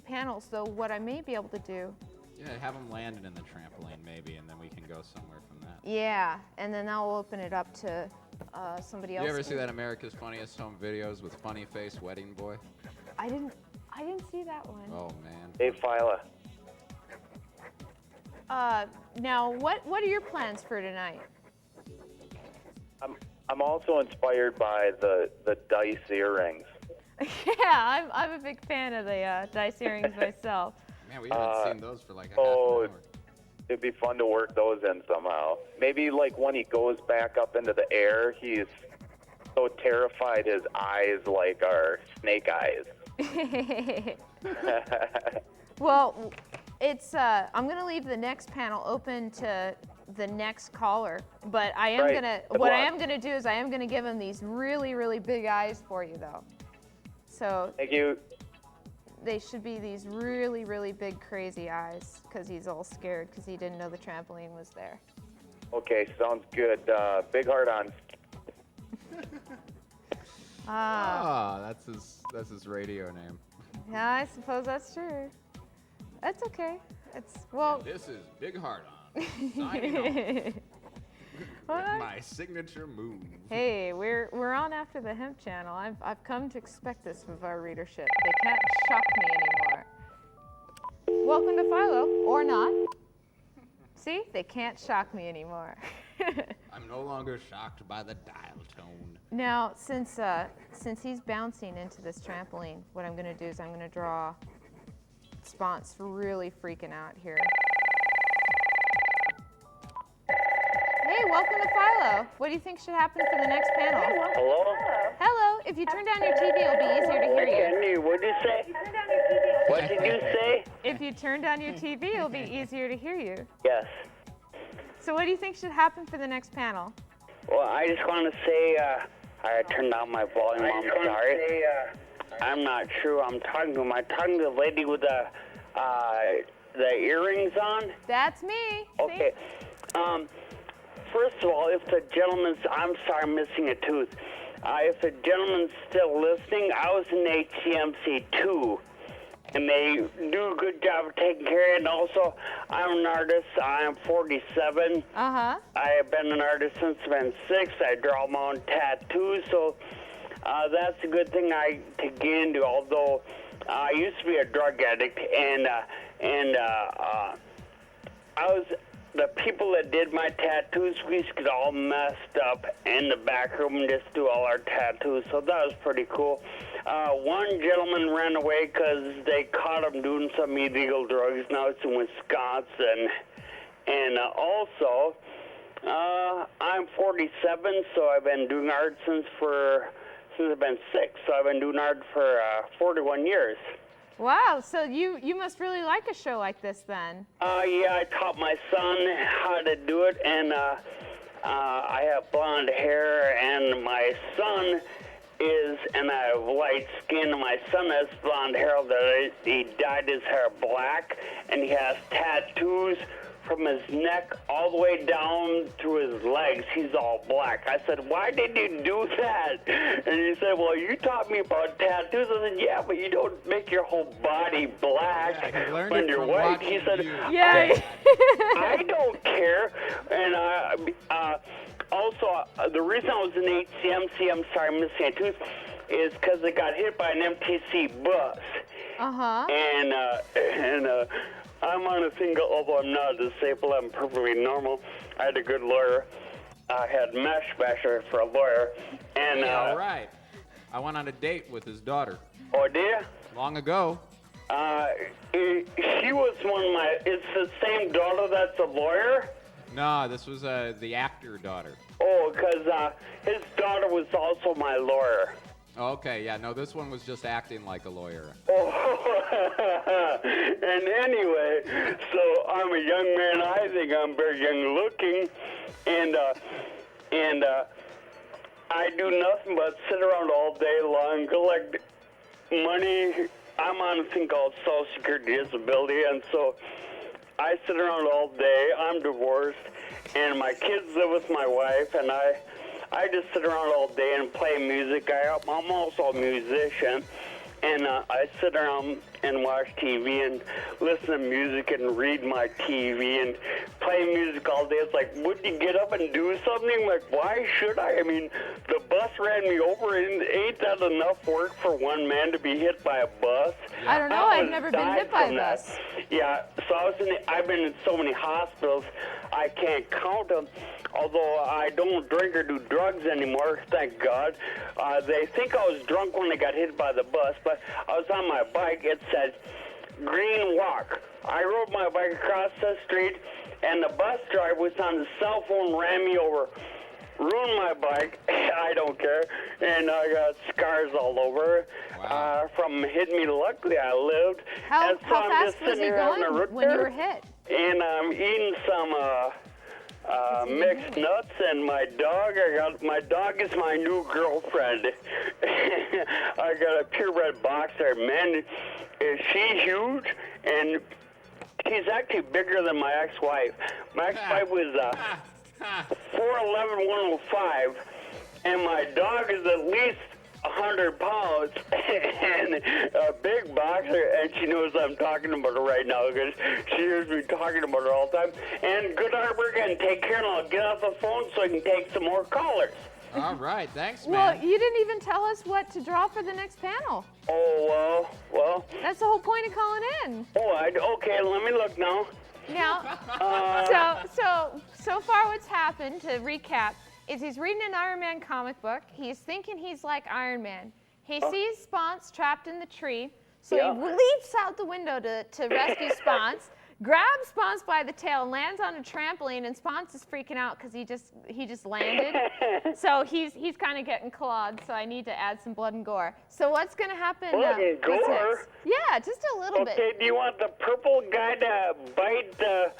panels. So what I may be able to do. Yeah, have them landed in the trampoline maybe, and then we can go somewhere from that. Yeah, and then I'll open it up to somebody else. You ever see that America's Funniest Home Videos with Funny Face Wedding Boy? I I didn't see that one. Oh man. Hey, Philo. Now, what are your plans for tonight? I'm also inspired by the dice earrings. Yeah, I'm a big fan of the dice earrings myself. Man, we haven't seen those for like a half Oh, an hour. it'd be fun to work those in somehow. Maybe like when he goes back up into the air, he's so terrified his eyes like are snake eyes. Well, it's I'm gonna leave the next panel open to the next caller, but I am Right. gonna Good what I luck. am gonna do is I am gonna give him these really, really big eyes for you though. So Thank you. they should be these really, really big crazy eyes because he's all scared because he didn't know the trampoline was there. Okay, sounds good. Big heart on. That's his radio name. Yeah, I suppose that's true. That's okay. It's well. This is Big Heart on. Signing off. What? My signature move. Hey, we're on after the hemp channel. I've come to expect this of our readership. They can't shock me anymore. Welcome to Philo, or not. See, they can't shock me anymore. I'm no longer shocked by the dial tone. Now, since he's bouncing into this trampoline, what I'm gonna do is I'm gonna draw. Spont's really freaking out here. Hey, welcome to Philo. What do you think should happen for the next panel? Hello? Hello. If you turn down your TV, it'll be easier to hear you. Kenny, what did you say? What did you say? If you turn down your TV, it'll be easier to hear you. Yes. So what do you think should happen for the next panel? Well, I just want to say, I turned down my volume. I'm sorry. I'm not sure who I'm talking to. Am I talking to the lady with the earrings on? That's me. Okay. First of all, if the gentleman's, I'm sorry, I'm missing a tooth. If the gentleman's still listening, I was in HCMC too, and they do a good job of taking care of it. And also, I'm an artist. I'm 47. Uh-huh. I have been an artist since I've been 6. I draw my own tattoos, so that's a good thing to get into. Although I used to be a drug addict, and the people that did my tattoos, we used to get all messed up in the back room and just do all our tattoos, so that was pretty cool. One gentleman ran away because they caught him doing some illegal drugs. Now it's in Wisconsin. And also, I'm 47, so I've been doing art since I've been 6. So I've been doing art for 41 years. Wow, so you must really like a show like this then. Yeah, I taught my son how to do it, and I have blonde hair, and my son and I have light skin, and my son has blonde hair, that he dyed his hair black, and he has tattoos from his neck all the way down to his legs. He's all black. I said, why did you do that? And he said, well, you taught me about tattoos. I said, yeah, but you don't make your whole body black when you're white. He said, Yeah. I don't care. And also, the reason I was in HCMC, I'm sorry, I'm missing a tooth, is because I got hit by an MTC bus. Uh-huh. And I'm on a single, although I'm not disabled, I'm perfectly normal. I had a good lawyer. I had mesh basher for a lawyer. And Yeah, right. I went on a date with his daughter oh, did you? long ago. She was one of my, it's the same daughter that's a lawyer? No, this was the actor daughter. Oh, because his daughter was also my lawyer. Oh, okay, yeah, no, this one was just acting like a lawyer. Oh, and anyway, so I'm a young man. I think I'm very young looking, and I do nothing but sit around all day long, collect money. I'm on a thing called Social Security Disability, and so I sit around all day. I'm divorced, and my kids live with my wife, and I just sit around all day and play music. I'm also a musician, and I sit around and watch TV and listen to music and read my TV and play music all day. It's like, wouldn't you get up and do something? Like, why should I? I mean, the bus ran me over, and ain't that enough work for one man to be hit by a bus? I don't know. I've never been hit by a that. bus. Yeah, so I've been in so many hospitals, I can't count them. Although I don't drink or do drugs anymore, thank God. They think I was drunk when I got hit by the bus, but I was on my bike. It said green walk. I rode my bike across the street, and the bus driver was on the cell phone, ran me over, ruined my bike. I don't care, and I got scars all over from hitting me. Luckily, I lived. How and so I'm fast just was sitting he here having a going root when you beer, were hit? and I'm eating some mixed nuts, and my dog is my new girlfriend. I got a purebred boxer. Man, is she huge, and she's actually bigger than my ex-wife. My ex-wife was 4'11", 105, and my dog is at least 100 pounds and a big boxer, and she knows I'm talking about her right now because she hears me talking about her all the time. And good Arbor, and take care, and I'll get off the phone so I can take some more callers. All right, thanks, man. Well, you didn't even tell us what to draw for the next panel. Oh, well. That's the whole point of calling in. Oh, okay, let me look now. Now, so far what's happened, to recap, is he's reading an Iron Man comic book. He's thinking he's like Iron Man. He sees Spons trapped in the tree, so he leaps out the window to rescue Spons, grabs Spons by the tail, lands on a trampoline, and Spons is freaking out because he just landed. So he's kind of getting clawed, so I need to add some blood and gore. So what's going to happen? Blood and gore? Next? Yeah, just a little bit. Okay, do you want the purple guy to bite the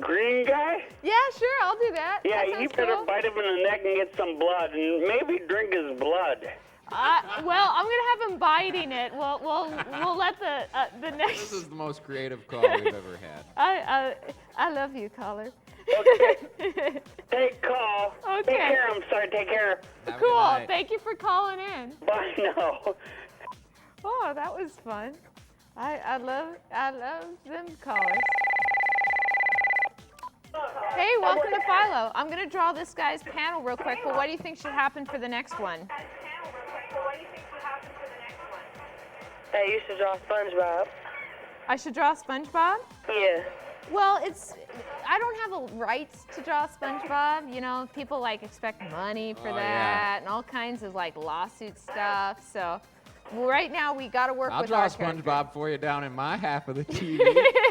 green guy? Yeah, sure, I'll do that. Yeah, that you better bite him in the neck and get some blood, and maybe drink his blood. Well, I'm gonna have him biting it. We'll let the next. This is the most creative call we've ever had. I love you, caller. Okay. Take call. Okay. Take care. I'm sorry. Take care. Have a good Cool. night. Thank you for calling in. Bye now. Oh, that was fun. I love them callers. Hey, welcome to Philo. I'm gonna draw this guy's panel real quick, but what do you think should happen for the next one? Hey, you should draw SpongeBob. I should draw SpongeBob? Yeah. Well, I don't have the rights to draw SpongeBob. You know, people like expect money for that and all kinds of like lawsuit stuff. So right now we got to work I'll with draw our SpongeBob for you down in my half of the TV.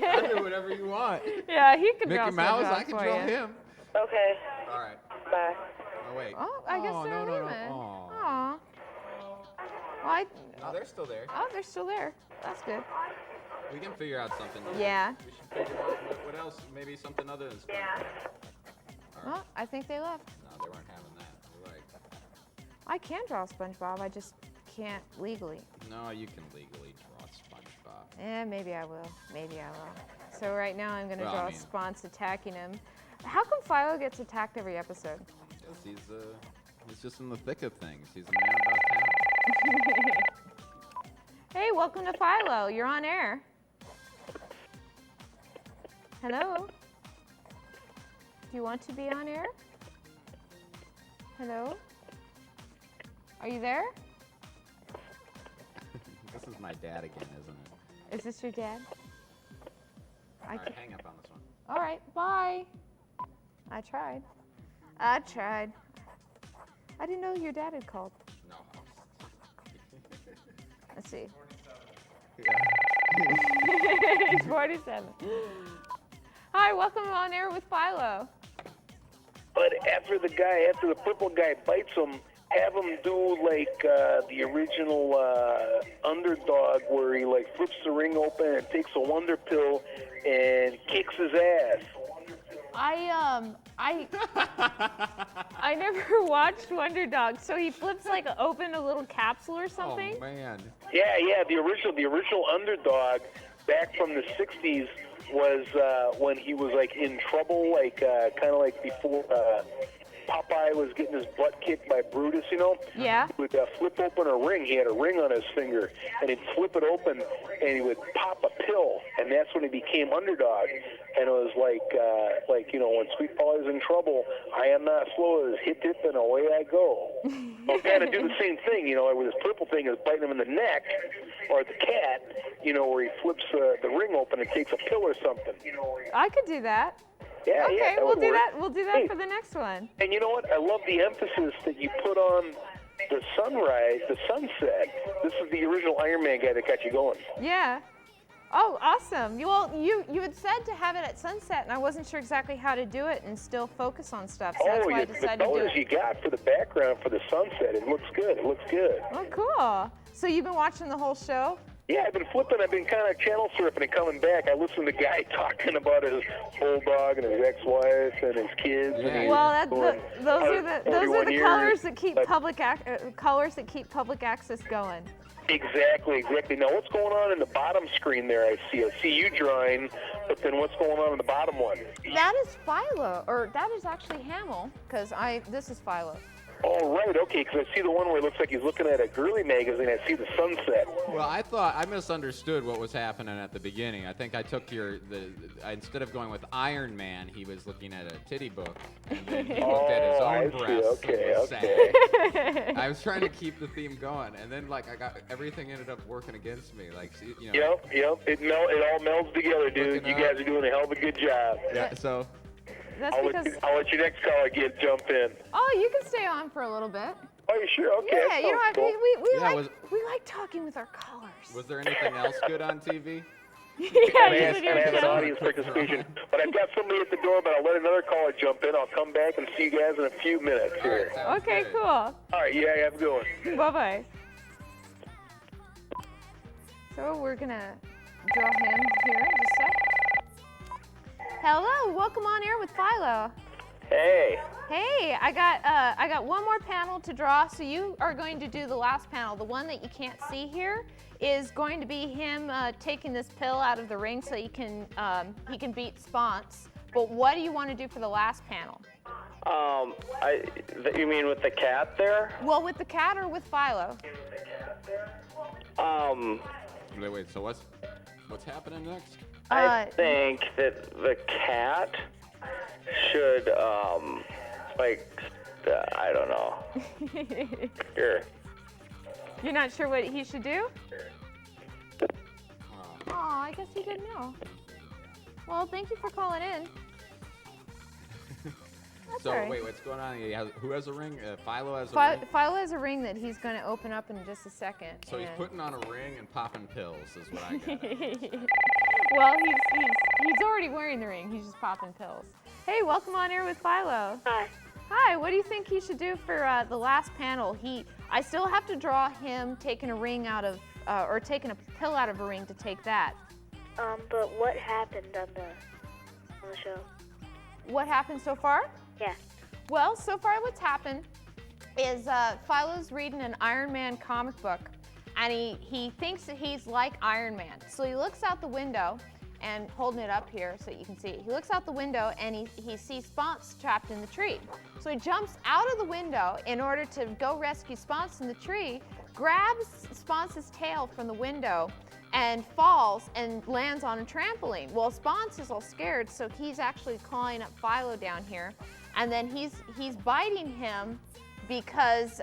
I'll do whatever you want. Yeah, he can draw Mickey Mouse, SpongeBob I can for draw you. him. Okay. All right. Bye. Oh wait. Oh, I guess they're no. leaving. Aw. Aw. Well, No, they're still there. oh, they're still there. That's good. We can figure out something. Yeah. We should figure out what else. Maybe something other than SpongeBob. All right. Well, I think they left. No, they weren't having that. You're right. I can draw SpongeBob. I just can't legally. No, you can legally draw SpongeBob. Maybe I will. Maybe I will. So right now I'm going to Well, draw I mean- Spons attacking him. How come Philo gets attacked every episode? Yes, he's just in the thick of things. He's a man about town. Hey, welcome to Philo. You're on air. Hello? Do you want to be on air? Hello? Are you there? This is my dad again, isn't it? Is this your dad? All right, hang up on this one. All right, bye. I tried. I didn't know your dad had called. No. Let's see. Yeah. He's 47. Hi, welcome on air with Philo. But after the purple guy bites him, have him do like the original Underdog, where he like flips the ring open and takes a wonder pill and kicks his ass. I never watched Wonder Dog, so he flips like open a little capsule or something. Oh man. Yeah, the original Underdog back from the '60s was when he was like in trouble, like kind of like before Papa Popeye was getting his butt kicked by Brutus, you know? Yeah. He would flip open a ring. He had a ring on his finger, and he'd flip it open, and he would pop a pill, and that's when he became underdog. And it was like you know, when Sweet Polly's in trouble, I am not slow as hit dip, and away I go. I'll kind of do the same thing, you know, with his purple thing is biting him in the neck, or the cat, you know, where he flips the ring open and takes a pill or something. I could do that. Yeah, Okay, yeah, we'll do work. that. We'll do that Hey. for the next one. And you know what? I love the emphasis that you put on the sunrise, the sunset. This is the original Iron Man guy that got you going. Yeah. Oh, awesome. Well, you had said to have it at sunset, and I wasn't sure exactly how to do it and still focus on stuff. So that's why I the decided to do colors it. you got for the background for the sunset, it looks good. It looks good. Oh, cool. So you've been watching the whole show? Yeah, I've been flipping. I've been kind of channel surfing and coming back. I listened to the guy talking about his bulldog and his ex-wife and his kids. Yeah. And Well, those are the 41 years. colors that keep But- public public access going. Exactly. Now, what's going on in the bottom screen there? I see you drawing, but then what's going on in the bottom one? That is Philo, or that is actually Hamil, because this is Philo. Oh, right, okay, because I see the one where it looks like he's looking at a girly magazine. I see the sunset. Well, I misunderstood what was happening at the beginning. I think I took instead of going with Iron Man, he was looking at a titty book, and then he looked at his own I see. breasts. Okay, and was okay. sad. I was trying to keep the theme going, and then everything ended up working against me. You know. Yep. It all melds together, dude. You guys are doing a hell of a good job. Yeah. So. That's I'll because. let your next caller jump in. Oh, you can stay on for a little bit. Oh, you sure? Okay. Yeah, that you know, sounds cool. we like talking with our callers. Was there anything else good on TV? Yeah, And you I have an show. audience participation. But I've got somebody at the door, but I'll let another caller jump in. I'll come back and see you guys in a few minutes All right, here. sounds Okay, good. cool. All right, yeah, have a good one. Bye-bye. So we're gonna draw him here in just a sec. Hello, welcome on air with Philo. Hey. Hey, I got one more panel to draw, so you are going to do the last panel. The one that you can't see here is going to be him taking this pill out of the ring so he can beat Sponce. But what do you want to do for the last panel? You mean with the cat there? Well, with the cat or with Philo? Wait. So what's happening next? I think that the cat should, I don't know. Here. You're not sure what he should do? Oh, I guess he didn't know. Well, thank you for calling in. That's So all right. wait, what's going on? Who has a ring? Philo has a ring. Philo has a ring that he's going to open up in just a second. So he's putting on a ring and popping pills, is what I got. Well, he's already wearing the ring. He's just popping pills. Hey, welcome on air with Philo. Hi. Hi. What do you think he should do for the last panel? I still have to draw him taking a ring out of, or taking a pill out of a ring to take that. But what happened on the show? What happened so far? Yeah. Well, so far what's happened is Philo's reading an Iron Man comic book, and he thinks that he's like Iron Man. So he looks out the window, and holding it up here so you can see it. He looks out the window, and he sees Sponce trapped in the tree. So he jumps out of the window in order to go rescue Sponce in the tree, grabs Sponce's tail from the window, and falls and lands on a trampoline. Well, Sponce is all scared, so he's actually clawing up Philo down here, and then he's biting him because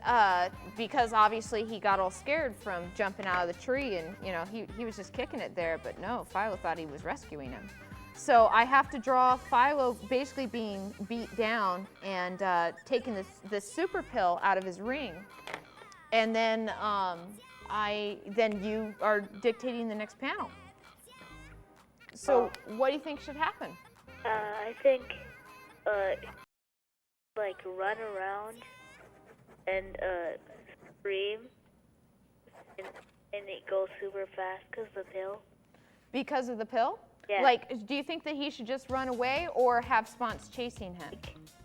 obviously he got all scared from jumping out of the tree, and he was just kicking it there, but no, Philo thought he was rescuing him. So I have to draw Philo basically being beat down and taking this super pill out of his ring, and then then you are dictating the next panel. So what do you think should happen? I think, run around and scream, and it goes super fast because of the pill. Because of the pill? Yeah. Do you think that he should just run away or have Sponce chasing him?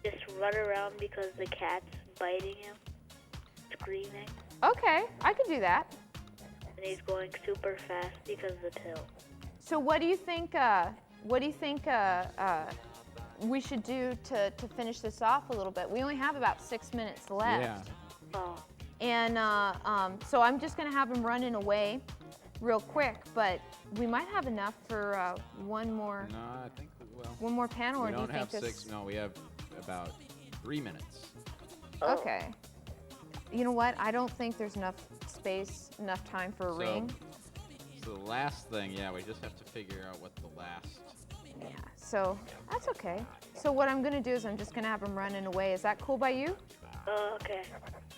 Just run around because the cat's biting him, screaming. Okay, I could do that. And he's going super fast because of the pill. So what do you think? we should do to finish this off a little bit. We only have about 6 minutes left. Yeah. Oh. And so I'm just going to have him running away real quick, but we might have enough for one more No, I think one more panel, or we do you don't think have this? 6. No, we have about 3 minutes. Okay. You know what? I don't think there's enough space, enough time for a ring. So the last thing, yeah, we just have to figure out what the last. Yeah. So that's okay. So what I'm going to do is I'm just going to have him running away. Is that cool by you? Okay.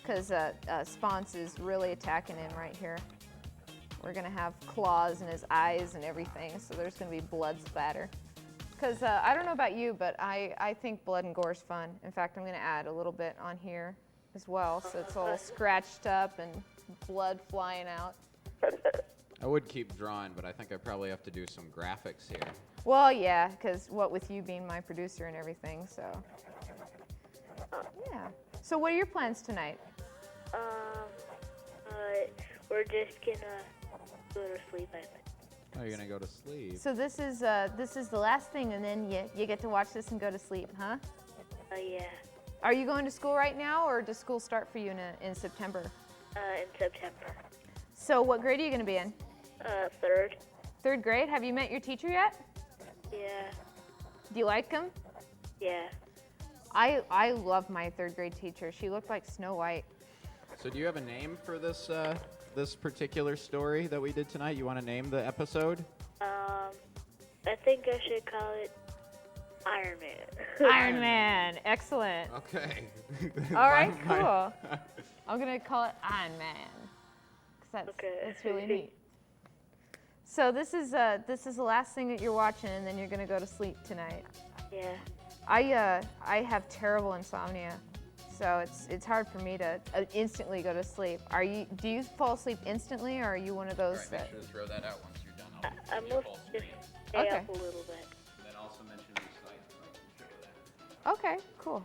Because Spons is really attacking him right here. We're going to have claws in his eyes and everything, so there's going to be blood splatter. Because I don't know about you, but I think blood and gore is fun. In fact, I'm going to add a little bit on here as well, so it's all scratched up and blood flying out. I would keep drawing, but I think I probably have to do some graphics here. Well, yeah, because what with you being my producer and everything, so. Yeah. So what are your plans tonight? We're just gonna go to sleep, I think. Oh, you're gonna go to sleep. So this is the last thing, and then you get to watch this and go to sleep, huh? Yeah. Are you going to school right now, or does school start for you in September? In September. So what grade are you going to be in? Third. Third grade? Have you met your teacher yet? Yeah. Do you like him? Yeah. I love my third grade teacher. She looked like Snow White. So do you have a name for this this particular story that we did tonight? You want to name the episode? I think I should call it Iron Man. Iron Man. Excellent. Okay. All right, cool. I'm going to call it Iron Man. Because that's really neat. So this is the last thing that you're watching, and then you're going to go to sleep tonight. Yeah. I have terrible insomnia, so it's hard for me to instantly go to sleep. Do you fall asleep instantly, or are you one of those All right, make sure to throw that out once you're done. I must just stay up a little bit. And then also mention your site so I can show that. Okay, cool.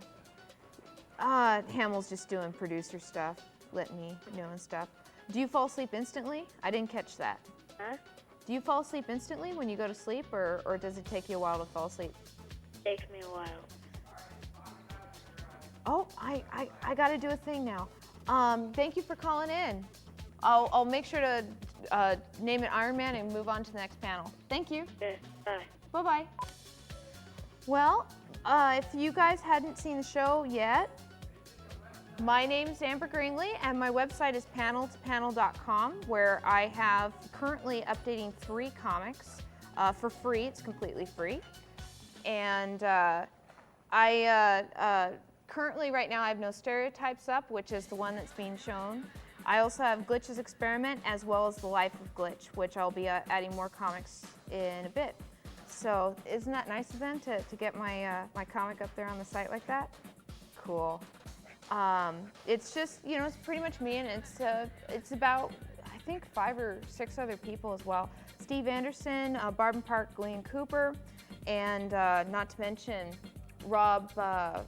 Hamil's just doing producer stuff, letting me know and stuff. Do you fall asleep instantly? I didn't catch that. Huh? Do you fall asleep instantly when you go to sleep, or does it take you a while to fall asleep? Takes me a while. Oh, I got to do a thing now. Thank you for calling in. I'll make sure to name it Iron Man and move on to the next panel. Thank you. Okay, bye. Bye-bye. Well, if you guys hadn't seen the show yet, my name's Amber Greenlee, and my website is paneltopanel.com, where I have currently updating 3 comics for free. It's completely free. And currently right now I have No Stereotypes up, which is the one that's being shown. I also have Glitch's Experiment, as well as The Life of Glitch, which I'll be adding more comics in a bit. So isn't that nice of them to get my my comic up there on the site like that? Cool. It's just, it's pretty much me, and it's about, I think, 5 or 6 other people as well. Steve Anderson, Barben Park, Glenn Cooper, and not to mention Robert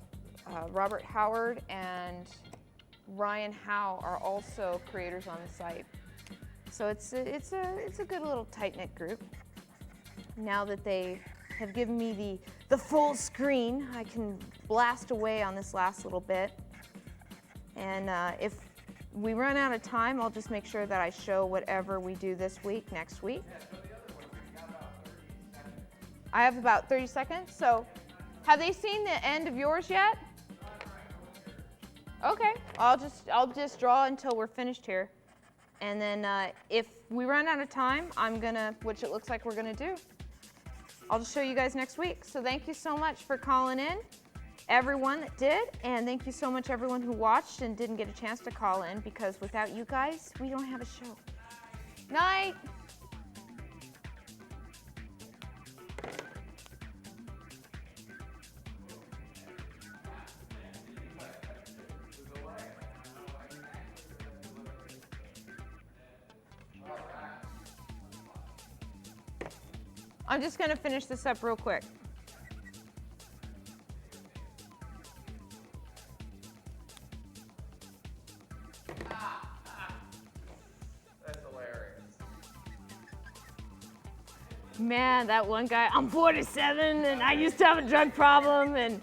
Howard and Ryan Howe are also creators on the site. So it's a good little tight-knit group. Now that they have given me the full screen, I can blast away on this last little bit. And if we run out of time, I'll just make sure that I show whatever we do this week, next week. I have about 30 seconds. So have they seen the end of yours yet? Okay, I'll just draw until we're finished here. And then if we run out of time, which it looks like we're gonna do, I'll just show you guys next week. So thank you so much for calling in, everyone that did, and thank you so much everyone who watched and didn't get a chance to call in, because without you guys, we don't have a show. Night. I'm just gonna finish this up real quick. That's hilarious. Man, that one guy, I'm 47 and I used to have a drug problem and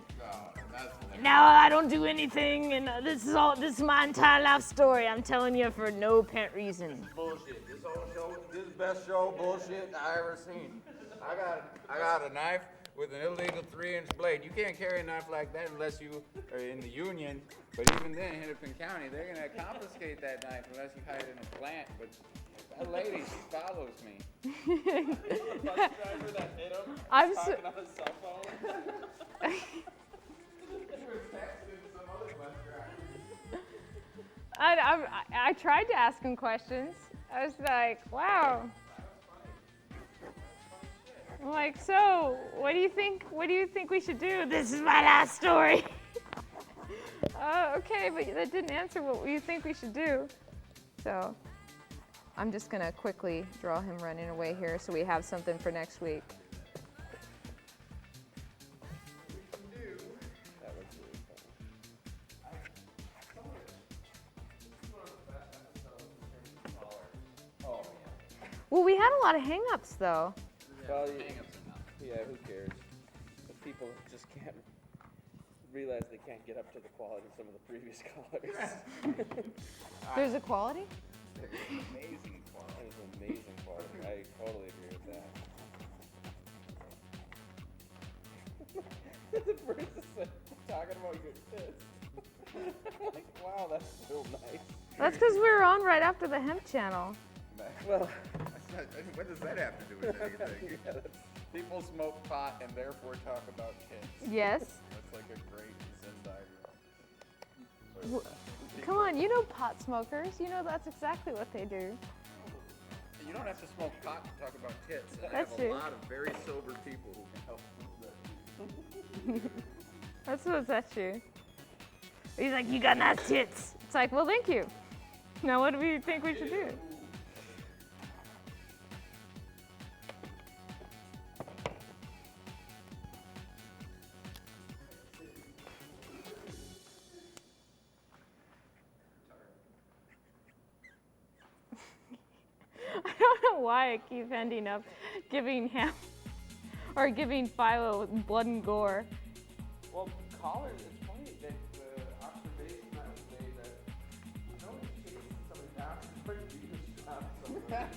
now I don't do anything and this is my entire life story. I'm telling you for no apparent reason. Bullshit. This whole show, this is the best show bullshit I ever seen. I got a knife with an illegal 3-inch blade. You can't carry a knife like that unless you are in the union. But even then, in Hennepin County, they're gonna confiscate that knife unless you hide it in a plant. But that lady, she follows me. The bus driver that hit him, I'm talking on his cell phone. I tried to ask him questions. I was like, wow. I'm like, so what do you think we should do? This is my last story. Okay, but that didn't answer what you think we should do. So I'm just gonna quickly draw him running away here so we have something for next week. Well, we had a lot of hang-ups, though. Well, yeah, who cares? If people just can't realize they can't get up to the quality of some of the previous callers. There's a quality? Amazing quality. There's amazing quality. I totally agree with that. The person talking about your tits. I'm like, wow, that's so nice. That's because we were on right after the hemp channel. Well, what does that have to do with anything? People smoke pot and therefore talk about kids. Yes. That's like a great Venn diagram. Come on, you know pot smokers. You know that's exactly what they do. You don't have to smoke pot to talk about tits. And That's I have true. a lot of very sober people who can help with that. That's true. He's like, you got nice tits. It's like, well, thank you. Now, what do we think we should do? I don't know why I keep ending up giving Philo blood and gore. well, callers, it's funny that the observation that was made that no one's chasing somebody down for you to stop somebody. That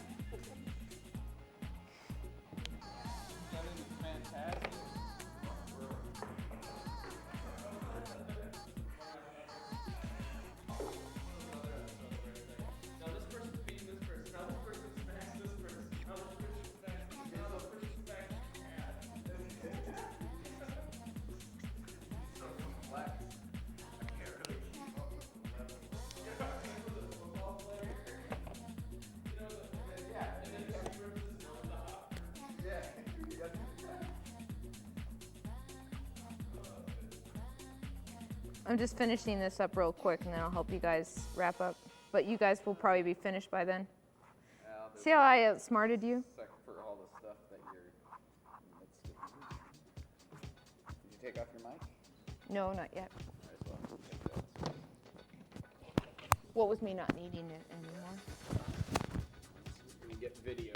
is fantastic. Now this person's beating this person. Now this person smacks this person. Now this person smacks this. Now this person smacks the cat. So complex. I can't really keep up with the level. You're talking with a football player. You know, yeah, and then you have to rip this on the hop. Yeah, you got to do that. I'm just finishing this up real quick and then I'll help you guys wrap up. But you guys will probably be finished by then. See how I outsmarted you? Except for all the stuff that you're in the midst of doing. Did you take off your mic? No, not yet. Might as well take that. What was me not needing it anymore? You get video.